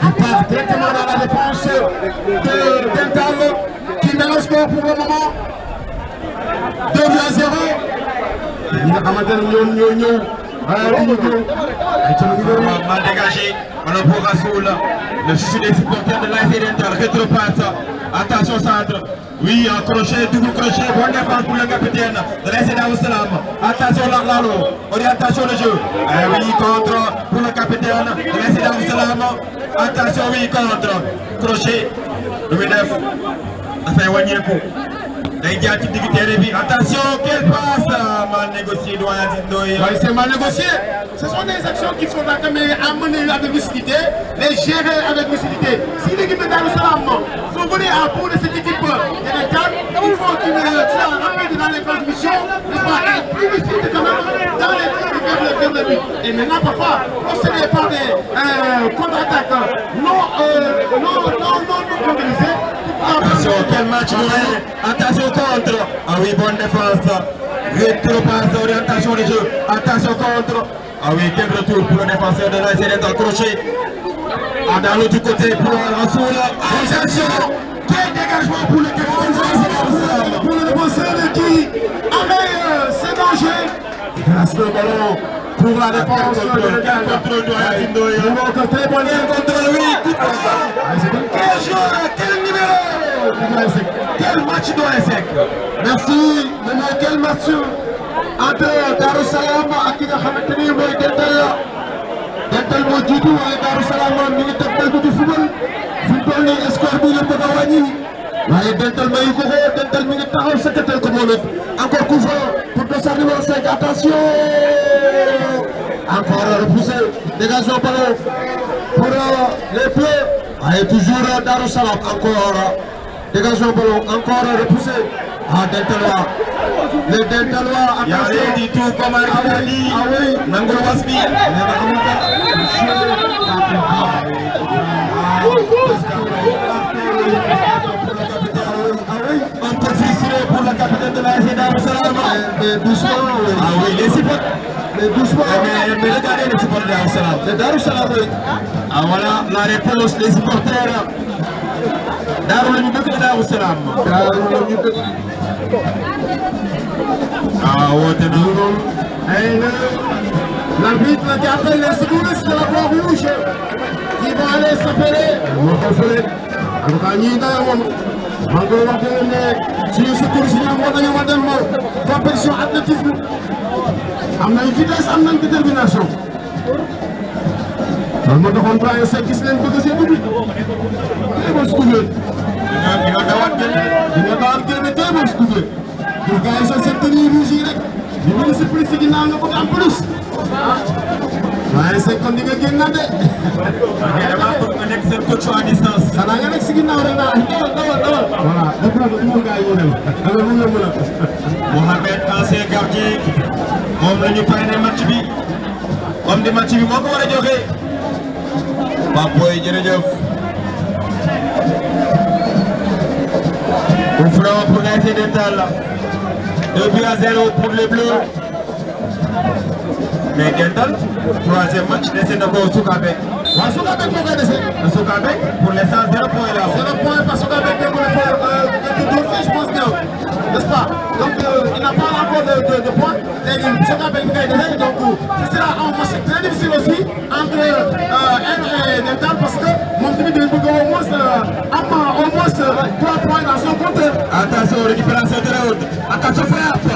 B: qui part directement dans la défense de Dental, qui mène le score pour le moment 2-0. ñi nga xamante ne ñoo ñëw
A: mal dégagé. Alors pour Rassoul, le chouchou des supporters de l'ASC Dental, rétropasse. Attention centre. Oui, un crochet, double crochet. Bonne défense pour le capitaine de l'ASC Darussalam. Attention Larlalo. Orientation de jeu. Oui, contre pour le capitaine de l'ASC Darussalam. Attention, oui, contre. Crochet. Louis 9. Ça fait wàññeeku. Day jaar ci digg terrain bi. Attention, quelle passe mal négocié doyen Zindoy.
B: Oui, c'est mal négocié. Ce sont des actions qu'il faudra quand même amener avec lucidité, les gérer avec lucidité. Si l'équipe de Darussalam sont venus à bout de cette équipe de Dental, il faut qu'ils soient rapides dans les transmissions, n'est-ce pas, et plus lucides quand même dans les tirs vers le but. Et maintenant, parfois, procéder par des contre-attaques non organisées.
A: Attention, quel match moyen. Attention contre. Ah oui, bonne défense. Rétro-passe, orientation de jeu. Attention contre. Ah oui, quel retour pour le défenseur de l'ASC Dental. Crochet. Dans l'autre côté pour Rassoul. Attention. Quel dégagement pour le capitaine.
B: Pour le défenseur qui avait ses dangers. Grâce au ballon pour la défense de Dental.
A: Contrôle doyen Zindoy.
B: Très bon
A: Contrôle, oui. Quel joueur, quel numéro. Quel match doyen Sec.
B: Merci, quel match
C: entre Darou Salam ak ki nga xamante ni mooy Dental moo jiitu waaye Darou Salam mi ngi teg bal bi di football fi mu toll nii score bi la bëgg a wàññi waaye Dental mayu ko Dental mi ngi taxaw sëkkatal ko moom it encore coup franc pour dossard numéro 5 attention encore repoussé dégagement ballon pour les Bleus waaye toujours Darou Salam encore dégagement ballon encore repoussé Dentalois les Dentalois
A: Il y a rien du tout comme Al-Khadi. Nangolo Waspi. Un peu frustré pour le capitaine de la SC Darou Salam.
C: Mais doucement.
A: Ah oui, les supporters.
C: Mais doucement.
A: Mais regardez les supporters de Darou Salam.
C: C'est Darou Salam.
A: Ah voilà la réponse des supporters. Darou la ñu bëgg Darou Salam. Ah woote na.
B: L'arbitre qui appelle les secouristes de la Croix-Rouge qui vont aller s'appeler. En tout cas, ñii dara moom maa ngi koy wax ne suñu secours yi ñoom war nañu ma dem compétition athlétisme am nañ vitesse am nañ détermination. loolu moo taxoon Brian Seck gis leen bëgg see dugub tey ba su duggee.
A: dina dawaat
B: génne tey ba su duggee. pour gars yi seen tenue rouge yi rek ñu ngi si plus si ginnaaw nga bëgg am plus. waaye Seck kon di nga génnaat de.
A: damaa bëgg nga nekk seen coach à distance.
B: xanaa nga nekk si ginnaaw rek naa dawal. voilà dëgg la dëgg la gars yi moo dem. dëgg la mën a.
A: Mohamed ancien gardien moom la ñu parrainé match bi homme de match bi moo ko war a joxe. Pape Boy jërëjëf. Coup franc pour l'ASC Dental. 2-0 pour les Bleus. Mais Dental, troisième match, dese na ko Soukabe.
B: waaw Soukabe moo koy dese.
A: Soukabe pour l'instant 0 point là.
B: 0 point parce que Soukabe dégg nga je pense que n'est-ce pas donc il n'a pas encore de points léegi Soukabe bi ngay dese donc ce sera un match très difficile aussi entre et Dental parce que moom tamit dañu bëgg au moins am au moins 3 points dans son compteur.
A: Attention récupération de Raoult. Attention frappe.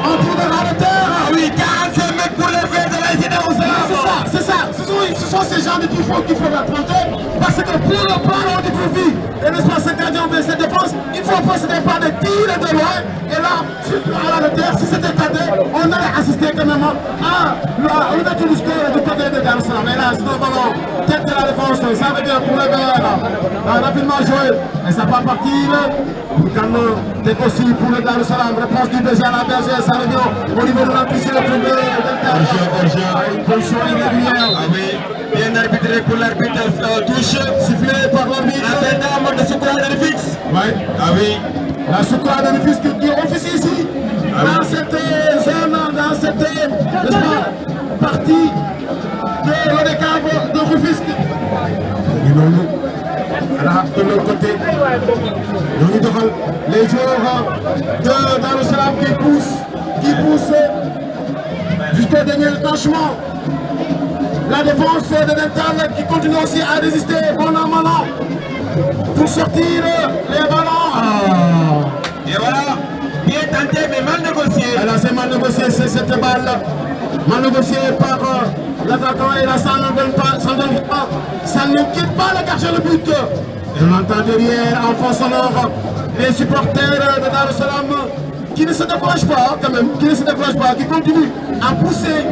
B: Un trou de la terre.
A: Ah oui, 45 mètres pour les Verts de l'ASC Darou Salam.
B: C'est ça. Ce sont ces gens qu'il faut affronter parce que pour le plan du profit et l'espace gardien de cette défense, il faut procéder par des tirs de loin et là, surtout à la terre, si c'était tardé, on aurait assisté quand même à l'ouverture du score du côté de Darou Salam. Et là, c'est un ballon tête de la défense, ça veut dire pour les Verts, rapidement joué et ça va partir. C'est aussi pour le Darou Salam, réponse du DG à la bergère, ça revient au niveau de l'ambition de une position irrégulière.
A: Ah oui, bien arbitré pour l'arbitre, touche, sifflé par l'arbitre. La belle dame de Soukoura de Fix.
B: Oui.
A: Ah oui.
B: La Soukoura de Fix qui officie ici, dans cette zone, dans cette partie de l'ODCAV de Rufisque. Alors, de l'autre côté, les joueurs de Darou Salam qui poussent jusqu'au dernier retranchement. La défense de Dental qui continue aussi à résister bon an mal an pour sortir les ballons.
A: Et voilà, bien tenté mais mal négocié.
B: Alors c'est mal négocié, c'est cette balle mal négociée par l'attaquant et là ça ne donne pas, ça ne quitte pas le gardien le but. Et on entend derrière en fond sonore les supporters de Darou Salam qui ne se découragent pas quand même, qui continuent à pousser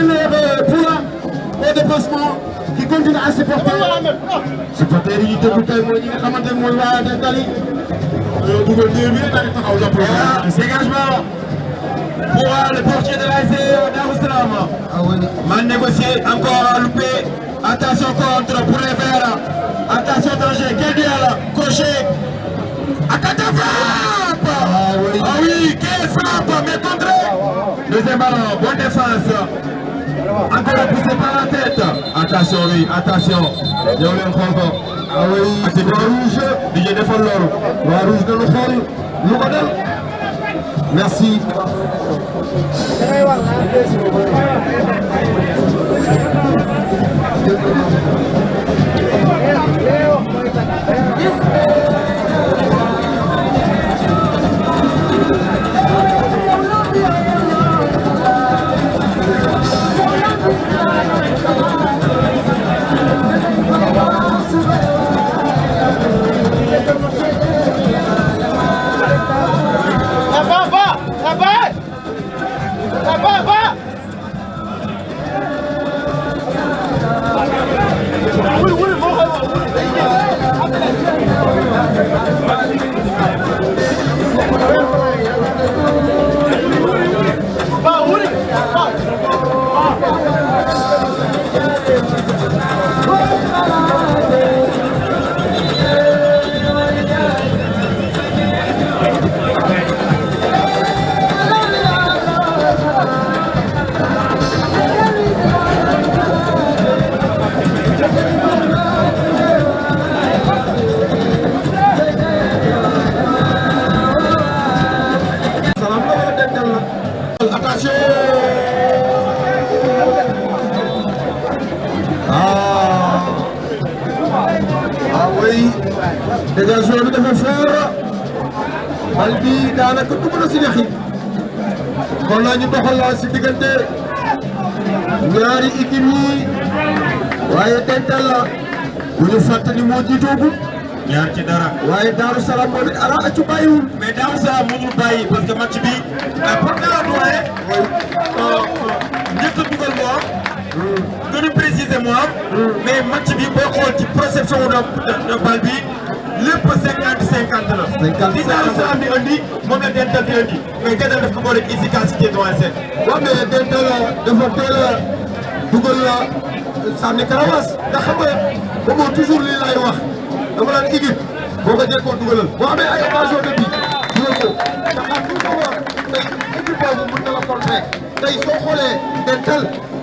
B: leur poulain au déplacement, qui continuent à supporter. Supporters yi déglu tey mooy ñi nga xamante ne mooy waa Dental yi. dugal néew bi daal di taxaw jàpp.
A: Dégagement pour le portier de l'ASC Darou Salam. Mal négocié, encore loupé. Attention contre pour les Verts. Attention danger, quel duel, crochet. Attention frappe. Ah oui, quelle frappe, mais contré. Deuxième ballon, bonne défense. Encore poussé par la tête. Attention oui, attention. Yow leen xool ko.
B: Ah oui, Croix Rouge
A: di ñu defal loolu.
B: Croix Rouge dañu xool lu ko dal. Merci.
C: dégagement bi dafa fort bal bi daanaka dugg na si ñax yi kon naa ñu doxal la si diggante ñaari équipe yi waaye dental la bu ñu fàttali moo jiitoogu
D: ñaar ci dara
C: waaye Darou Salam moom it ala accu bàyyiwul
D: mais Darou Salam mënul bàyyi parce que match bi pour nga doye njëkk a dugal moo am gën a préciser moo am mais match bi boo xool ci procession de balle bi lépp 50-50 la. 50-50 li Darou Salam di andi moom la dental di andi mais dental daf ko boole ak efficacité doyen Seck.
C: waaw mais dental dafa teel a dugal la sànni karawaas ndax xam nga ba moo toujours lii laay wax dama naan équipe boo ko jekkoo dugalal boo amee ay occasion de but dugal ko ndax am tout tey équipe boobu mën na la contrer tey soo xoolee dental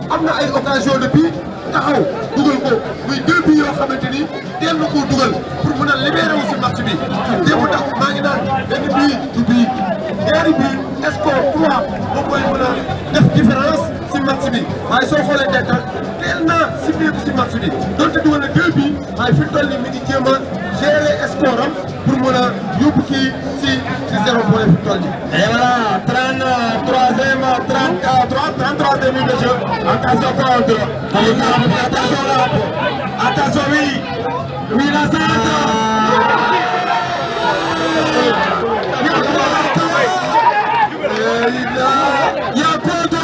C: am na ay occasion de but taxaw dugal ko muy 2 buts yoo xamante ni teel na koo dugal pour mën a libéré wu si match bi démb tax maa ngi naan benn but du but ñaari but score 3 moom mooy mën a def différence si match bi waaye soo xoolee dental teel naa simmeeku si match bi donte dugal na 2 buts waaye fi mu toll nii mi ngi jéem a gérer score am pour mën a yóbbu kii si 0 point fi mu toll nii.
D: Et voilà, 33e minute de jeu. Attention contre. Attention là. Attention, oui. Oui, la centre. Il y a quoi de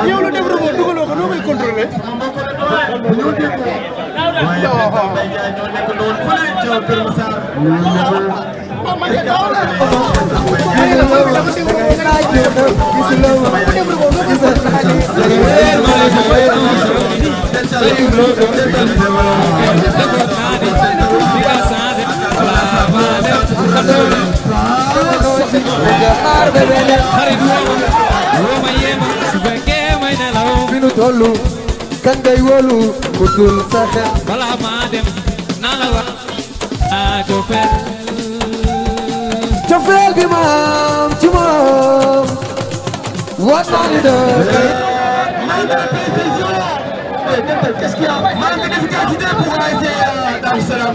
B: yow la def robot dugaloo ko noo koy contrôler.
E: tollu kan ngay wolu ku dul sa xel
F: bala ma dem na la wax cofeel
E: bi ma am ci moom war naa ni
C: qu'est-ce qu'il y a? Manque d'efficacité pour ASC Darou Salam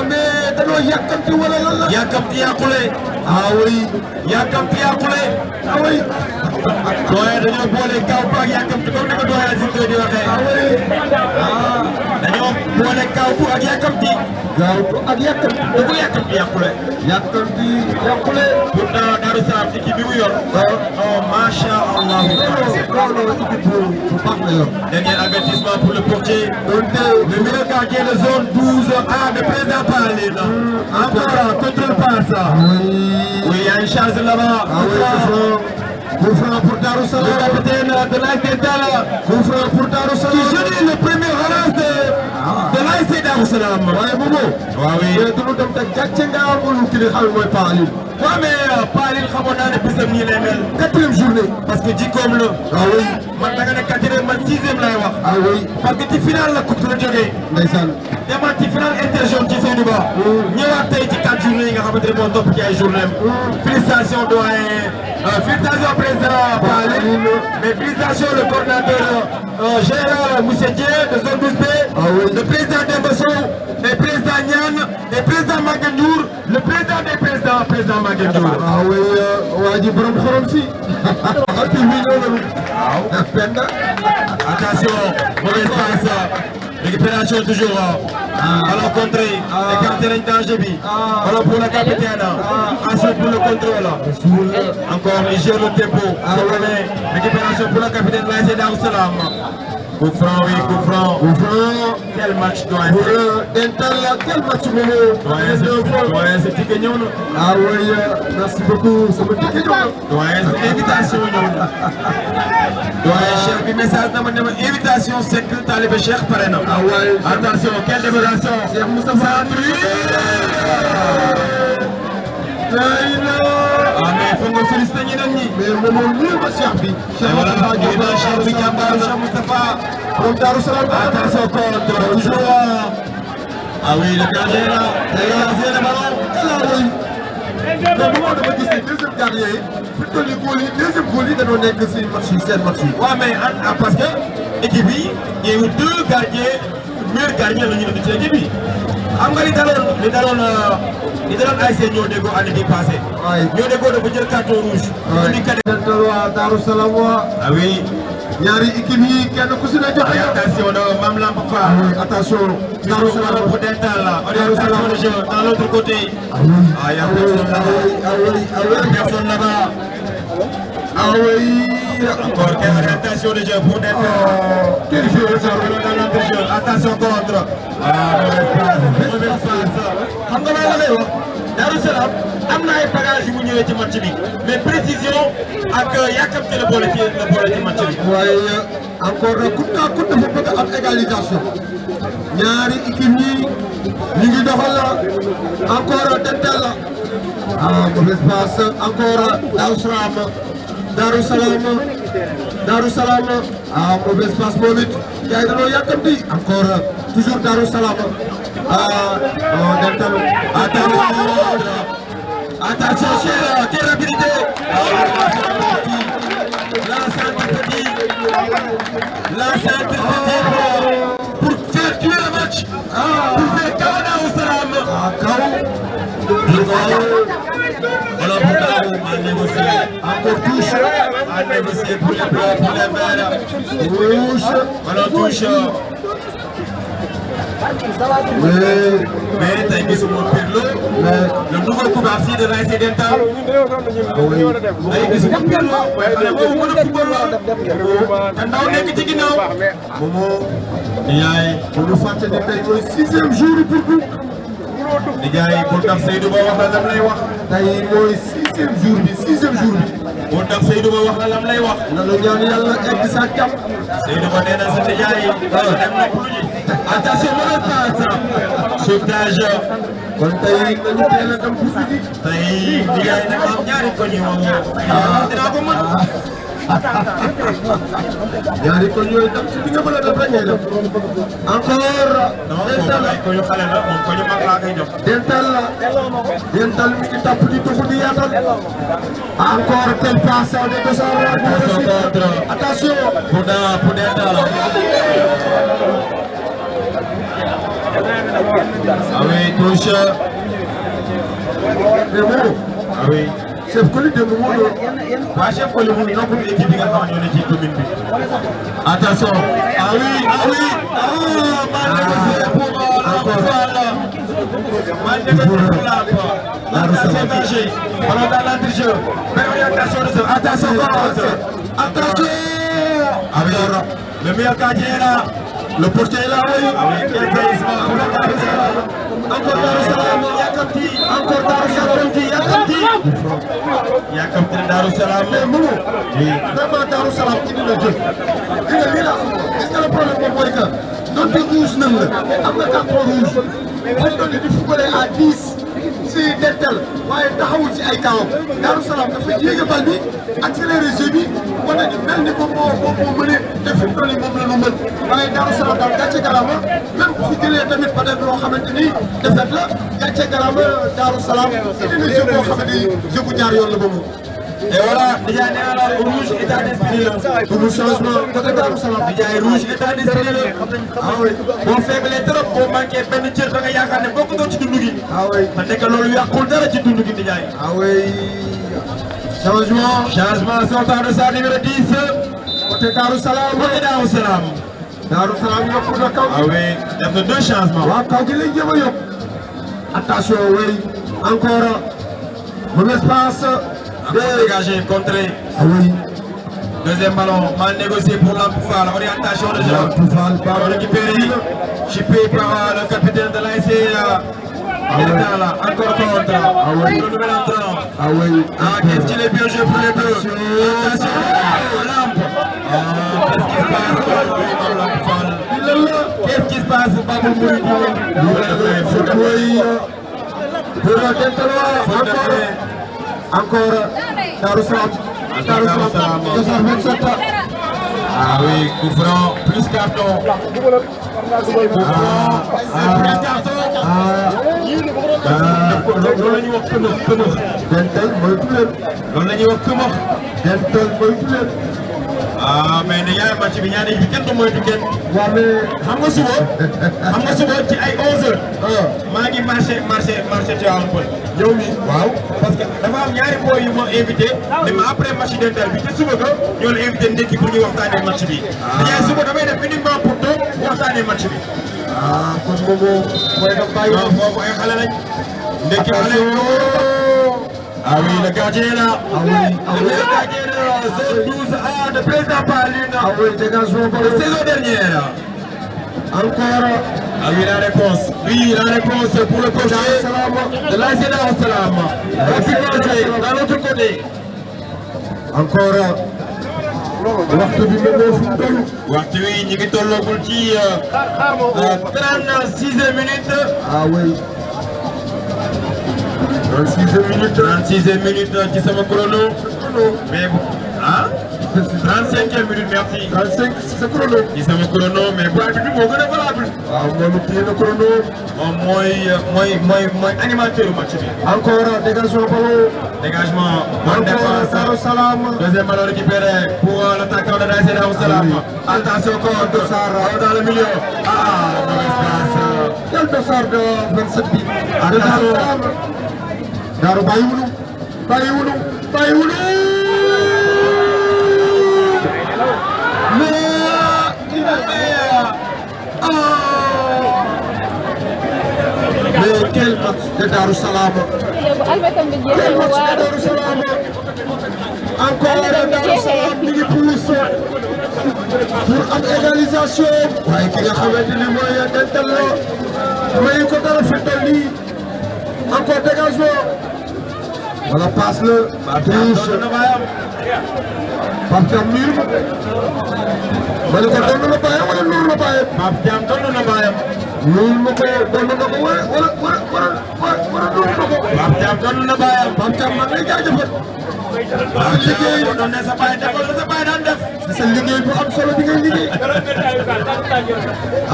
C: mais dañoo yàkkamti wala lan la?
D: Yàkkamti yàqule.
C: Ah oui.
D: Yàkkamti yàqule.
C: Ah oui.
D: doyen dañoo boole kaw bu ak yàkkamti comme ni ko doyen Aziz di waxee.
C: Ah oui.
D: Ah dañoo boole kaw bu ak yàkkamti.
C: Kaw bu ak yàkkamti.
D: bu ko yàkkamti yàqule.
C: Yàkkamti yàqule.
D: pourtant Darou Salam équipe bi mu yor. non macha allah.
C: non équipe bu baax la yor.
D: Dernier avertissement pour le portier. Le meilleur gardien de zone 12A de président Paline. Encore contrôle pas ça. Oui, il y a une chance là-bas.
C: Coup franc pour Darou Salam.
D: Le capitaine de l'ASC
C: Coup franc pour Darou Salam.
D: qui jeune le premier relance de l'ASC Darou Salam.
C: waaye Momo.
D: waaw oui.
C: mais du dem te gàcce nga amul ki li xam mooy Paline.
D: waaw mais Paline xamoon naa ne bisam nii lay mel.
C: 4e journée.
D: parce que jikkoom la.
C: ah oui.
D: man da nga ne 4e man 6e laay wax.
C: ah oui.
D: parce que ci final la coupe la jógee.
C: ndeysaan.
D: demaat ci final interjaune ci Seydou Ba. ñëwaat tey ci 4 journées yi nga xamante ne moo topp ci ay journée félicitations doyen. Félicitations président Paline. mais félicitations le coordinateur général monsieur Dieng de zone 12B.
C: ah oui.
D: le président Demba Sow. le président Niane. le président Maguette Ndour. le président des présidents président Maguette Ndour.
C: ah oui waa ji borom xorom si. ak bi mi ñëw nañu. waaw. Penda.
D: Attention, mauvaise passe. Récupération toujours. Alors contré. Écarté le danger. Alors pour le capitaine. Ensuite pour le contrôle. Encore, il gère le tempo. Récupération pour le capitaine de l'ASC Darou Salam. Coup franc, oui, coup franc. Quel match doit être?
C: Quel match Momo.
D: Doyen, c'est petit gagnon.
C: Ah oui, merci beaucoup. C'est petit gagnon.
D: Doyen, c'est invitation. Doyen, cher, bi message na ma ne ma invitation c'est que talibé Cheikh pare na.
C: Ah ouais.
D: Attention, quelle déviation.
C: Cheikh Moustapha.
A: mais faut nga féliciter ñeneen ñi.
C: mais moom lii ma Cheikh bi.
A: Cheikh bi jàmbaar Cheikh Moustapha.
C: From Darou Salam.
A: Attention contre toujours. Ah oui, le gardien là. Il a lancé le ballon.
C: mais bu ma dama gis ne deuxième gardien yi fi mu toll nii góol yi deuxième góol yi dañoo nekk si match yi seen match yi.
A: waaw mais parce que équipe yi il y a eu 2 gardiens meilleurs gardiens la ñu indi ci équipe yi. xam nga li daloon ASC ñoo déggoo année bii passée.
C: waay
A: ñoo déggoo dafa jël carton rouge.
C: waay dental waa Darou Salam waa.
A: ah oui.
C: ñaari équipe yi kenn ku si ne joxe.
A: attention de Mame Lamp Fall.
C: attention.
A: Darou Salam pour dental là. Orientation de jeu dans l'autre côté.
C: ah oui.
A: ah y a personne là-bas. Personne là-bas.
C: ah oui.
A: Encore quelle orientation de jeu pour dental.
C: Quel jeu ça.
A: Dans l'autre jeu. Attention contre. Mauvaise passe. Xam nga loolu la lay wax. Darou Salam am na ay bagages yu mu ñëwee ci match bi mais précision ak yàkkamte la boole ci match bi.
C: waaye encore coûte à coûte dafa bëgg am égalisation ñaari équipe yi ñu ngi doxal la encore dental la ah mauvaise passe encore Darou Salam ah mauvaise passe moom it gars yi dañoo yàkkamti encore toujours Darou Salam dental
A: Attention Cheikh, quelle rapidité. L'enceinte petit pour faire tuer le match. Pour faire KO Darou Salam. Voilà pour Darou, à négocier. Encore touche. À négocier pour les bleus, pour les verts. Rouge. Voilà touche. Mais tey gisuma Pirlo. Le nouveau couvercle de l'ASC Dental. tey gisuma Pirlo. xale boobu mën a football la. te ndaw nekk ci ginnaaw.
C: Momo
A: yaay.
C: bu ñu fàtte ne tey mooy 6e jour pour vous.
A: di jaay pour tax Seydou Ba wax la lam lay wax.
C: tey mooy 6e jour bi.
A: pour tax Seydou Ba wax la lam lay wax.
C: na la ñaan yàlla egg sa jàmm.
A: Seydou Ba nee na sa nijaay yi. dem na pour ji. attention mauvaise passe. sauvetage.
C: kon tey nañu teel a dem pour ji.
A: tey nijaay nag am ñaari ko ñu moom. dinaa ko mën.
C: ñaari kon yooyu tam si li nga mën a def rek ngay def. encore.
A: non moom ay ko ñu xale la moom ko ñu mag laa koy jox.
C: dental mi ngi tapp di tuxu di yaatal. encore quelle passe de Dossard. attention.
A: pour dental. ah oui touche. ah oui.
C: chef Coly démb moo doon.
A: waa chef Coly mu nokkul équipe bi nga xam ñoo ne ci commune bi. attention. ah oui. mal négocié pour Lamp Fall. mal négocié pour Lamp. Attention danger. Ballon dans l'entrejeu. Orientation de jeu. Attention contre. Attention. ah oui. le meilleur gardien est là. Le portier est là, oui. Avec quel déplacement. Encore Darou Salam, Yakamti. Encore Darou Salam, Yakamti. Yakamti Darou Salam.
C: mais Momo. oui vraiment Darou Salam indi na jël. gis nga lii laa gis nga le problème moom mooy que donte rouge nañ la am na carton rouge. bu doon di footballé à 10 si dental waaye taxawul si ay kawam. Darou Salam dafa yéege bal bi accéléré jeu bi wane ni mel ni moom moo mënee te fi mu toll nii moom la ñu mën. waaye Darou Salam daal gàcce galama même bu fi jëlee tamit ba def loo xamante ni defet la gàcce galama Darou Salam indi na jeu boo xamante ni jeu bu jaar yoon la ba mu.
A: Et voilà, déjà rouge état d'esprit là.
C: Pour le changement côté Darou Salam.
A: Déjà rouge état d'esprit là.
C: ah oui.
A: boo feebalee trop boo manqué benn cër da nga yaakaar ne bokk nga ci dund gi.
C: ah oui.
A: ma nekk loolu yàqul dara ci dund gi di jaay.
C: ah oui. changement.
A: sortant de sa numéro 10.
C: côté Darou Salam.
A: côté Darou Salam.
C: Darou Salam yokku na kaw.
A: ah oui def na 2 changements.
C: waaw kaw gi lañ jéem a yokk. attention oui. encore. mauvaise passe.
A: Dégagé, contré.
C: ah oui.
A: Deuxième ballon, mal négocié pour Lamp Fall. Orientation de jeu.
C: Lamp Fall,
A: ballon récupéré. Chipé par le capitaine de l'ASC. Encore contre.
C: ah oui.
A: Le nouvel entrant.
C: ah oui.
A: Qu'est-ce qu'il est bien joué pour les bleus. Attention, Lamp. Qu'est-ce qui se passe Lamp Fall. Qu'est-ce qui se passe Babou Mouridou.
C: pour Dental encore. encore Darou Salam 227.
A: Ah oui, coup franc, plus carton. Coup franc, c'est plus carton. Loolu la ñuy wax këmëx.
C: Dental moytu leen.
A: Loolu la ñuy wax këmëx.
C: Dental moytu leen.
A: Ah mais ne yaay match bi ñaari bi kenn du moytu kenn.
C: waaw mais
A: xam nga suba ci ay 11h. maa ngi marché Tivaouane Peulh. yow mi waaw parce que dafa am ñaari boy yu ma invité ne ma après match dental bi te suba ko ñoo la invité ndekki pour ñu waxtaanee match bi. dañuy suba damay def uniquement pour toog waxtaanee match bi.
C: kon mooy daf bàyyi.
A: non foofu ay xale lañ. ndekki xale ah oui, le gardien est là.
C: Ah oui,
A: le gardien est là. Zone 12A de président Paline.
C: Ah oui, dégagement pour
A: la saison dernière.
C: Encore.
A: Ah oui, la réponse. Oui, la réponse pour le coach de l'ASC Darou Salam. Dans l'autre côté.
C: Encore. waxtu bi mu ngi fi toll.
A: waxtu wi ñu ngi tolloogul ci 36e minute.
C: Ah oui. 36e minute.
A: 36e minute ci sama chrono. mais bu 35e minute merci.
C: 35 c'est chrono.
A: ci sama chrono mais bu arbitre bi moo gën a valable.
C: waaw moom it téye na chrono.
A: moom mooy animateur match bi.
C: encore dégagement ballon.
A: dégagement. bonne défense.
C: Darou Salam.
A: Deuxième ballon récupéré pour l'attaquant de l'ASC Darou Salam. Attention contre Dossard dans le milieu. Mauvaise passe.
C: Quel Dossard de 27 bi.
A: Attention.
C: Darou bàyyiwunu. Mais quel match de Darou Salam. Quel match de Darou Salam. Encore Darou Salam mi ngi pousse pour am égalisation. waaye ki nga xamante ni mooy dental la may ko dara fi toll nii. encore dégagement. wala passe la. touche Pape Thiam miir ma. ma ne ko doon na bàyyam wala nuur na bàyyam.
A: Pape Thiam doon na bàyyam.
C: nuur na ko doon na ko wala nuur na ko.
A: Pape Thiam doon na bàyyam.
C: Pape Thiam maa ngi lay jaajëfal.
A: Pape Thiam doon na sa bàyyi defal la sa bàyyi daan def.
C: sa liggéey bu am solo bi ngay liggéey.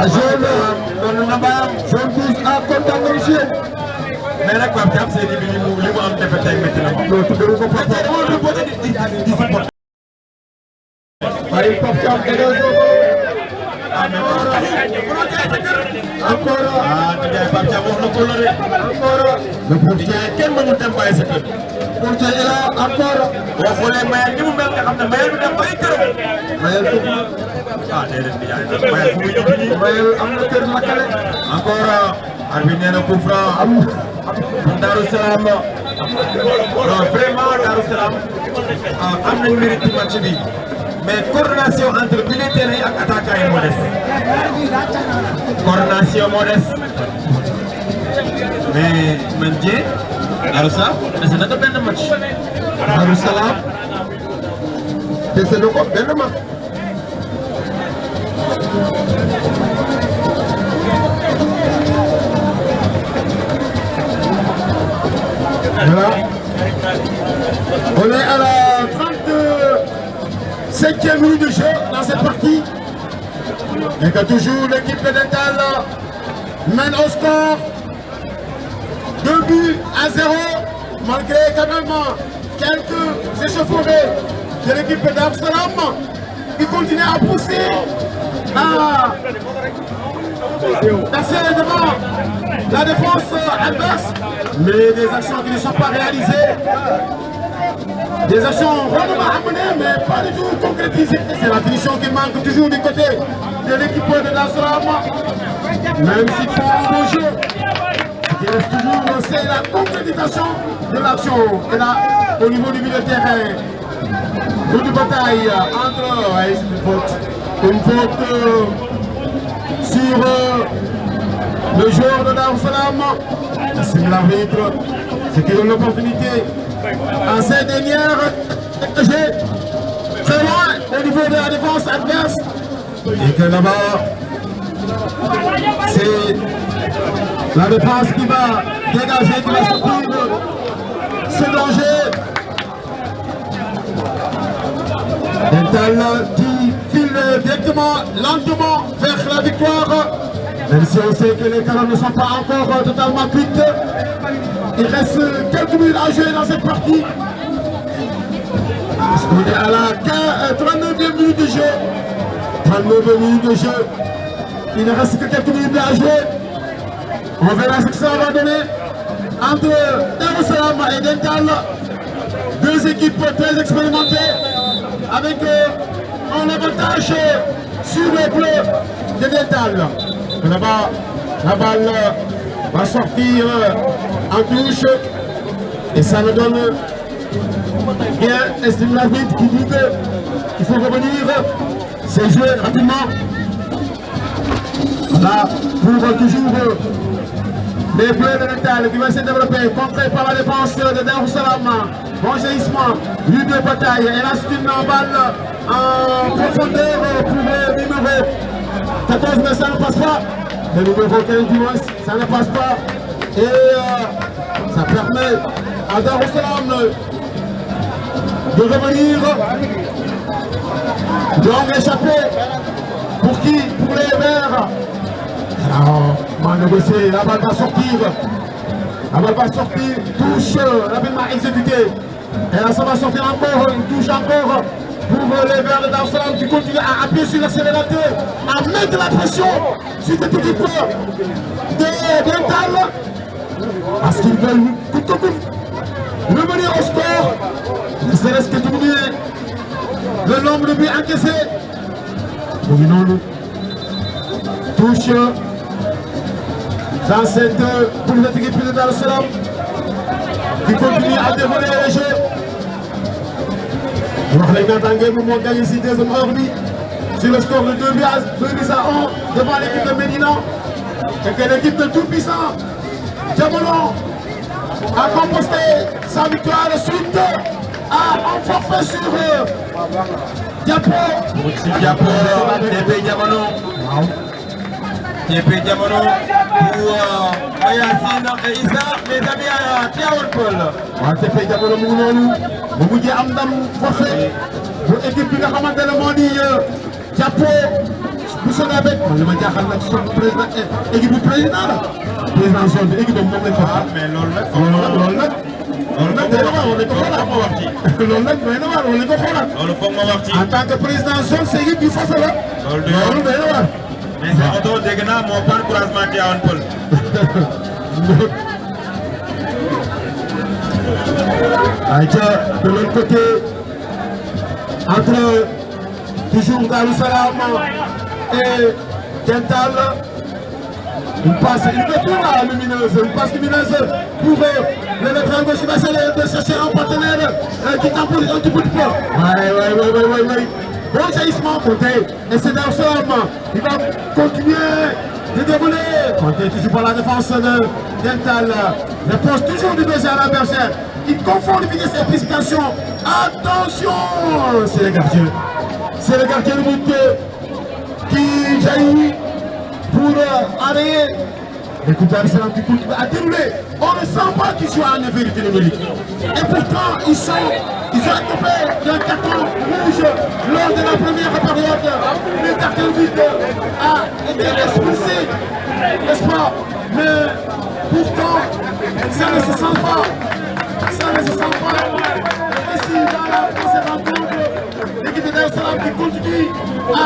C: ah jaune
A: doon na bàyyam.
C: jaune douze ah kontaan nañu si yéen.
A: mais nag Pape Thiam Seydi bi li mu am defe tey métti na ma.
C: loolu tuddee ko Pape Thiam. waaye Pape Thiam dégagement. encore.
A: Ndiaye Pape Thiam wax na ko la de.
C: encore. le
A: Ndiaye kenn mënul dem bàyyi sa kër.
C: pour tey là encore.
A: boo xoolee Mayel ni mu mel nga xam ne Mayel du dem bàyyi këram.
C: Mayel ko.
A: déedéet Ndiaye Mayel fu muy jógee nii.
C: Mayel am na kër lakkale.
A: encore. arbitre nee na coup franc. Darou Salam. non vraiment Darou Salam am nañ mérite ci match bi. mais coordination entre militaires yi ak attaquants yi moo des. coordination moo des. mais man Dieng. Darou Salam dese na ko benn match.
C: Darou Salam dese na ko benn match. Voilà. On est à la 35e minute de jeu dans cette partie. Et que toujours l'équipe de Dental mène au score 2-0, malgré quand même quelques échauffourées de l'équipe de Darou Salam qui continue à pousser, passer devant la défense adverse, mais des actions qui ne sont pas réalisées. Des actions rondement amenées, mais pas du tout concrétisées. C'est la finition qui manque toujours du côté de l'équipe de Darou Salam. Même s'il faut un beau jeu, ce qui reste toujours, c'est la concrétisation de l'action. Et là, au niveau du milieu de terrain, une bataille entre... Ouais, c'est une faute sur le joueur de Darou Salam. C'est l'arbitre, c'est qui donne l'opportunité à ces dernières très loin au niveau de la défense adverse. Et que là-bas, c'est la défense qui va dégager, qui va sortir
B: ce danger. Dental qui file directement, lentement vers la victoire. Même si on sait que les canons ne sont pas encore totalement cuites. Il reste quelques minutes à jouer dans cette partie. On est à la 39e minute de jeu. 39e minute de jeu. Il ne reste que quelques minutes à jouer. On verra ce que ça va donner entre Darussalam et Dental. Deux équipes très expérimentées avec un avantage sur le bleu de Dental. Là-bas, la balle va sortir en touche et ça nous donne bien Estime Lafitte qui dit qu'il faut revenir. C'est joué rapidement. Là, pour toujours les bleus de Dental qui va se développer, contré par la défense de Darussalam. Bon jaillissement, lieu de bataille. Et là, c'est une balle en profondeur pour le numéro 14, mais ça ne passe pas. Le numéro 15 du moins, ça ne passe pas. Et ça permet à Darussalam de revenir. Donc échapper. Pour qui? Pour les Verts. Alors, on va négocier, la balle va sortir. La balle va sortir, touche rapidement exécutée. Et là, ça va sortir encore, une touche encore pour les Verts de Darussalam qui continuent à appuyer sur l'accélérateur, à mettre la pression sur cette équipe de Dental. Parce qu'ils veulent coûte que coûte revenir au score. Ne serait-ce que diminuer le nombre de buts encaissés. Dominons-nous. Touche dans cette pour cette équipe de Darussalam qui continue à dévoiler les jeux. Alors les Gantangais vont gagner ici deuxième heure sur le score de 2 buts à 1 devant l'équipe de Médina. Et que l'équipe de tout-puissant Diamolo a composté sa victoire suite à un forfait sur Diapo.
D: Diapo, TP Diamolo. TP Diamolo pour Mayacine et Issa, mes amis à Tiawan Paul.
B: TP Diamolo mu ngi noonu bu mujjee am ndam forfait bu équipe bi nga xamante ne moo di Diapo bu Sonabet. man li ma jaaxal nag son président équipe bi président la. président zone bi équipe bi moom lañ ko xam.
D: mais loolu nag
B: day na waar wala ko xoolaat. loolu nag day na waar wala ko xoolaat.
D: loolu foog ma wax ci.
B: en tant que président zone c'est équipe bi foofu la. loolu day na waar.
D: mais sa oto dégg naa moo pan couragement Tivaouane Peulh.
B: De l'autre côté, entre toujours Darussalam et Dental, une passe, une retour lumineuse, une passe lumineuse pour le vétéran gauche qui va essayer de chercher un partenaire qui t'empêche un petit peu de poids. Oui. Bon jaillissement, Conté, et c'est Darussalam, il va continuer de dérouler. Conté toujours par la défense de Dental, réponse toujours du BG à la bergère. Il confond les vitesses et précipitation. Attention, c'est le gardien. C'est le gardien de but qui jaillit pour arrêter. L'équipe d'Arsenal qui continue à dérouler. On ne sent pas qu'ils soient en vérité numérique. Et pourtant, ils ont occupé d'un carton rouge lors de la première période. Le carton vide a été expulsé, n'est-ce pas? Mais pourtant, ça ne se sent pas. Ça ne se sent pas. Ici, dans cette rencontre, l'équipe de Darussalam qui continue à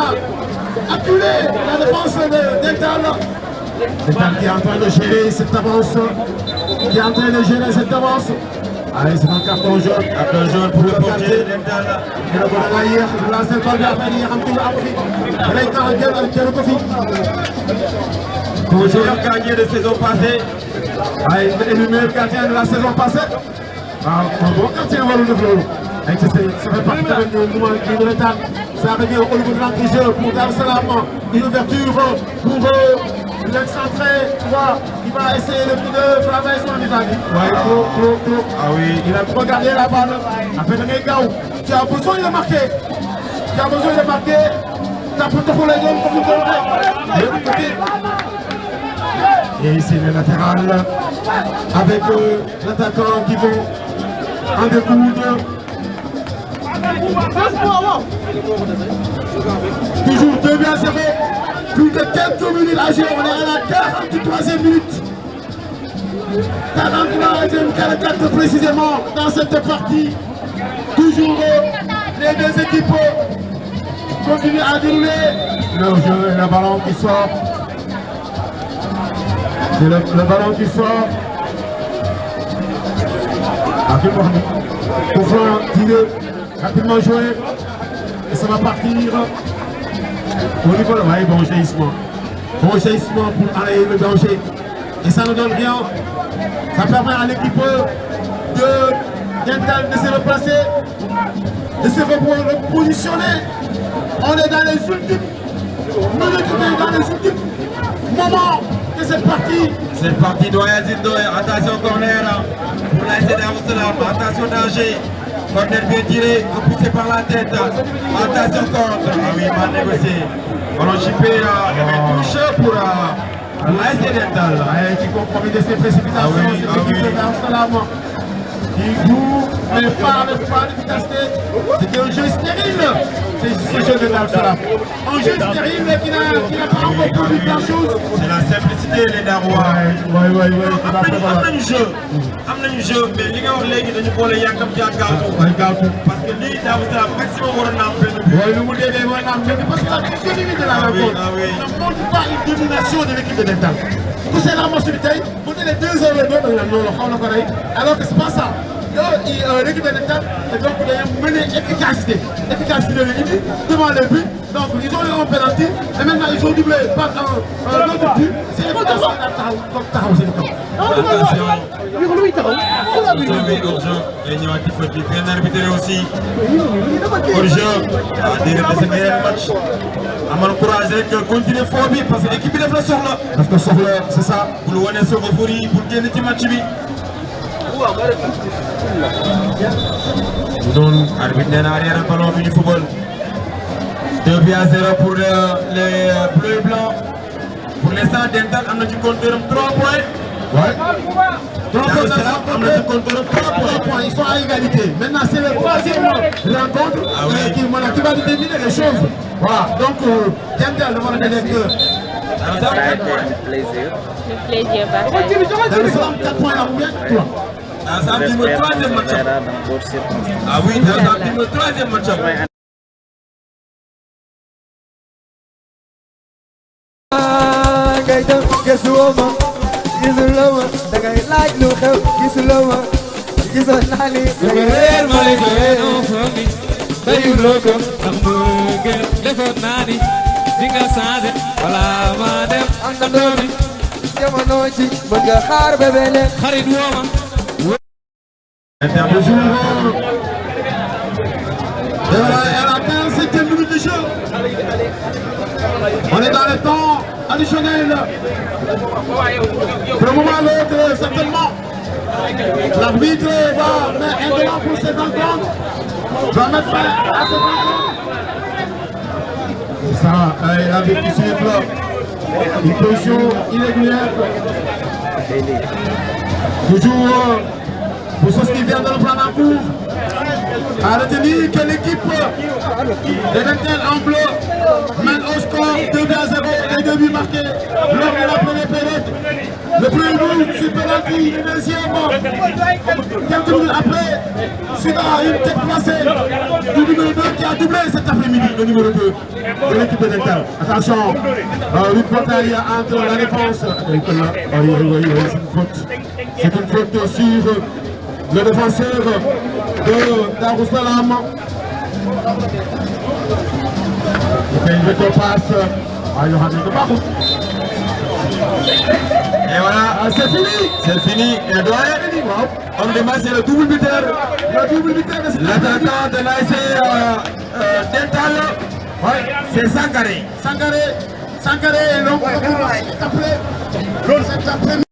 B: acculer la défense de Dental. Dental qui est en train de gérer cette avance. Allez, c'est un carton jaune.
D: Carton jaune pour le portier Dental.
B: Il a donné hier, il a lancé le bal de la famille, il a pris.
D: Meilleur gardien de saison passée.
B: Le meilleur gardien de la saison passée. Un bon gardien va le développer. Ça fait partie du mouvement de l'État. Ça revient au niveau de l'entrée pour Darussalam. Une ouverture pour l'excentré. Il va essayer de travailler son visage.
D: Ah oui.
B: Il a trop gardé la balle. Après le Gaou, qui a besoin de marquer. Tape pour les hommes comme vous le côté. Et ici le latéral avec l'attaquant qui vont en découdre. Toujours 2 buts à 0. Plus de quelques minutes à jouer. On est à la 43e minute. 43e, 44 précisément dans cette partie. Toujours les deux équipes continuent à dérouler. Le jeu et le ballon qui sort. C'est le ballon qui sort. Pour faire tirer, rapidement jouer. Et ça va partir. Au niveau de bon jaillissement. Bon jaillissement pour enrayer le danger. Et ça ne donne rien. Ça permet à l'équipe d'Intel de se replacer, de se repositionner. On est dans les ultimes minutes, dans les ultimes moments de cette partie.
A: Cette partie doit être attention corner pour la SC Darussalam. Attention danger. Corner bien tiré, repoussé par la tête. Attention contre. Ah oui, mal négocié. On a chippé une touche pour la SC Dental.
B: Qui compromet de ses précipitations, cette équipe de Darussalam. Qui joue, mais pas d'efficacité. C'était un jeu stérile, ce jeu de Darussalam. Un jeu stérile mais qui n'a pas encore produit grand chose.
A: C'est la simplicité, les Darois. Am nañu jeu mais li nga wax léegi dañu boole yàkkam ci ak gaawtu. Parce que lii Darussalam maximum waroon na am benn but.
B: Oui, le monde est bien, parce que la physionomie de la rencontre ne montre pas une domination de l'équipe de Dental. Tout c'est la maturité, vous avez les 2 heures et demie, alors que c'est pas ça. L'équipe de Dental est donc menée efficacité de l'équipe devant le but. Donc ils ont eu un penalty et maintenant ils sont doublés par un autre but. C'est efficace comme Tahaou, c'est le temps.
A: Et nous avons bien arbitré aussi. Hors-jeu, c'est le match. Amal courage de continuer fort parce que l'équipe est sur là.
B: Parce que sur là, c'est ça.
A: Pour le voir sur le fourri, pour gagner le match. Donc, arbitre en arrière, un ballon du football. 2 buts à 0 pour les bleus et blancs. Pour l'instant, Dental, on a du compteur 3 points.
B: Ouais.
A: 3 points.
B: Ils sont à égalité. Maintenant, c'est le 3e rencontre qui va déterminer les choses. Voilà. Donc, Dental, le monde est que.
G: Le plaisir va.
B: Darussalam 4 points là, ou bien 3.
A: Ça a dit le 3e match. Ah oui, ça a dit le 3e match.
E: ngay dem gisoo ma gisuloo ma dangay laaj lu xew gisuloo ma gisoo naa ni dangay
F: réer ma li ko yéenoo foog ni dayuloo ko ndax mbëggeel defoon naa ni di nga changé wala ma dem àndandoo bi
E: jamono ji mën nga xaar bébé ne
F: xarit woo ma
B: Et voilà, à la 15e minute de jeu. On est dans le temps additionnel. Pour le moment, l'autre, certainement. L'arbitre va mettre un blanc pour cette rencontre. Va mettre fin à cette rencontre. Ça, l'arbitre qui suit là. Une position irrégulière. Toujours pour ceux qui viennent de le prendre en cours. À retenir que l'équipe de Dental en bleu mène au score 2 buts à 0 et 2 buts marqués lors de la première période. Le premier but, c'est penalty, le deuxième, quelques minutes après, suite à une tête placée du numéro 2 qui a doublé cet après-midi, le numéro 2 de l'équipe de Dental. Attention, une bataille entre la défense. Oui, c'est une faute. C'est une faute sur le défenseur de Darussalam. Il fait une passe. Il y aura des pas.
A: Et voilà,
B: C'est fini.
A: c'est fini. Et doit on demande c'est le double buteur.
B: Le double buteur de cette
A: L'attaquant de l'ASC Dental, c'est Sangaré.
B: Sangaré, donc, c'est appelé.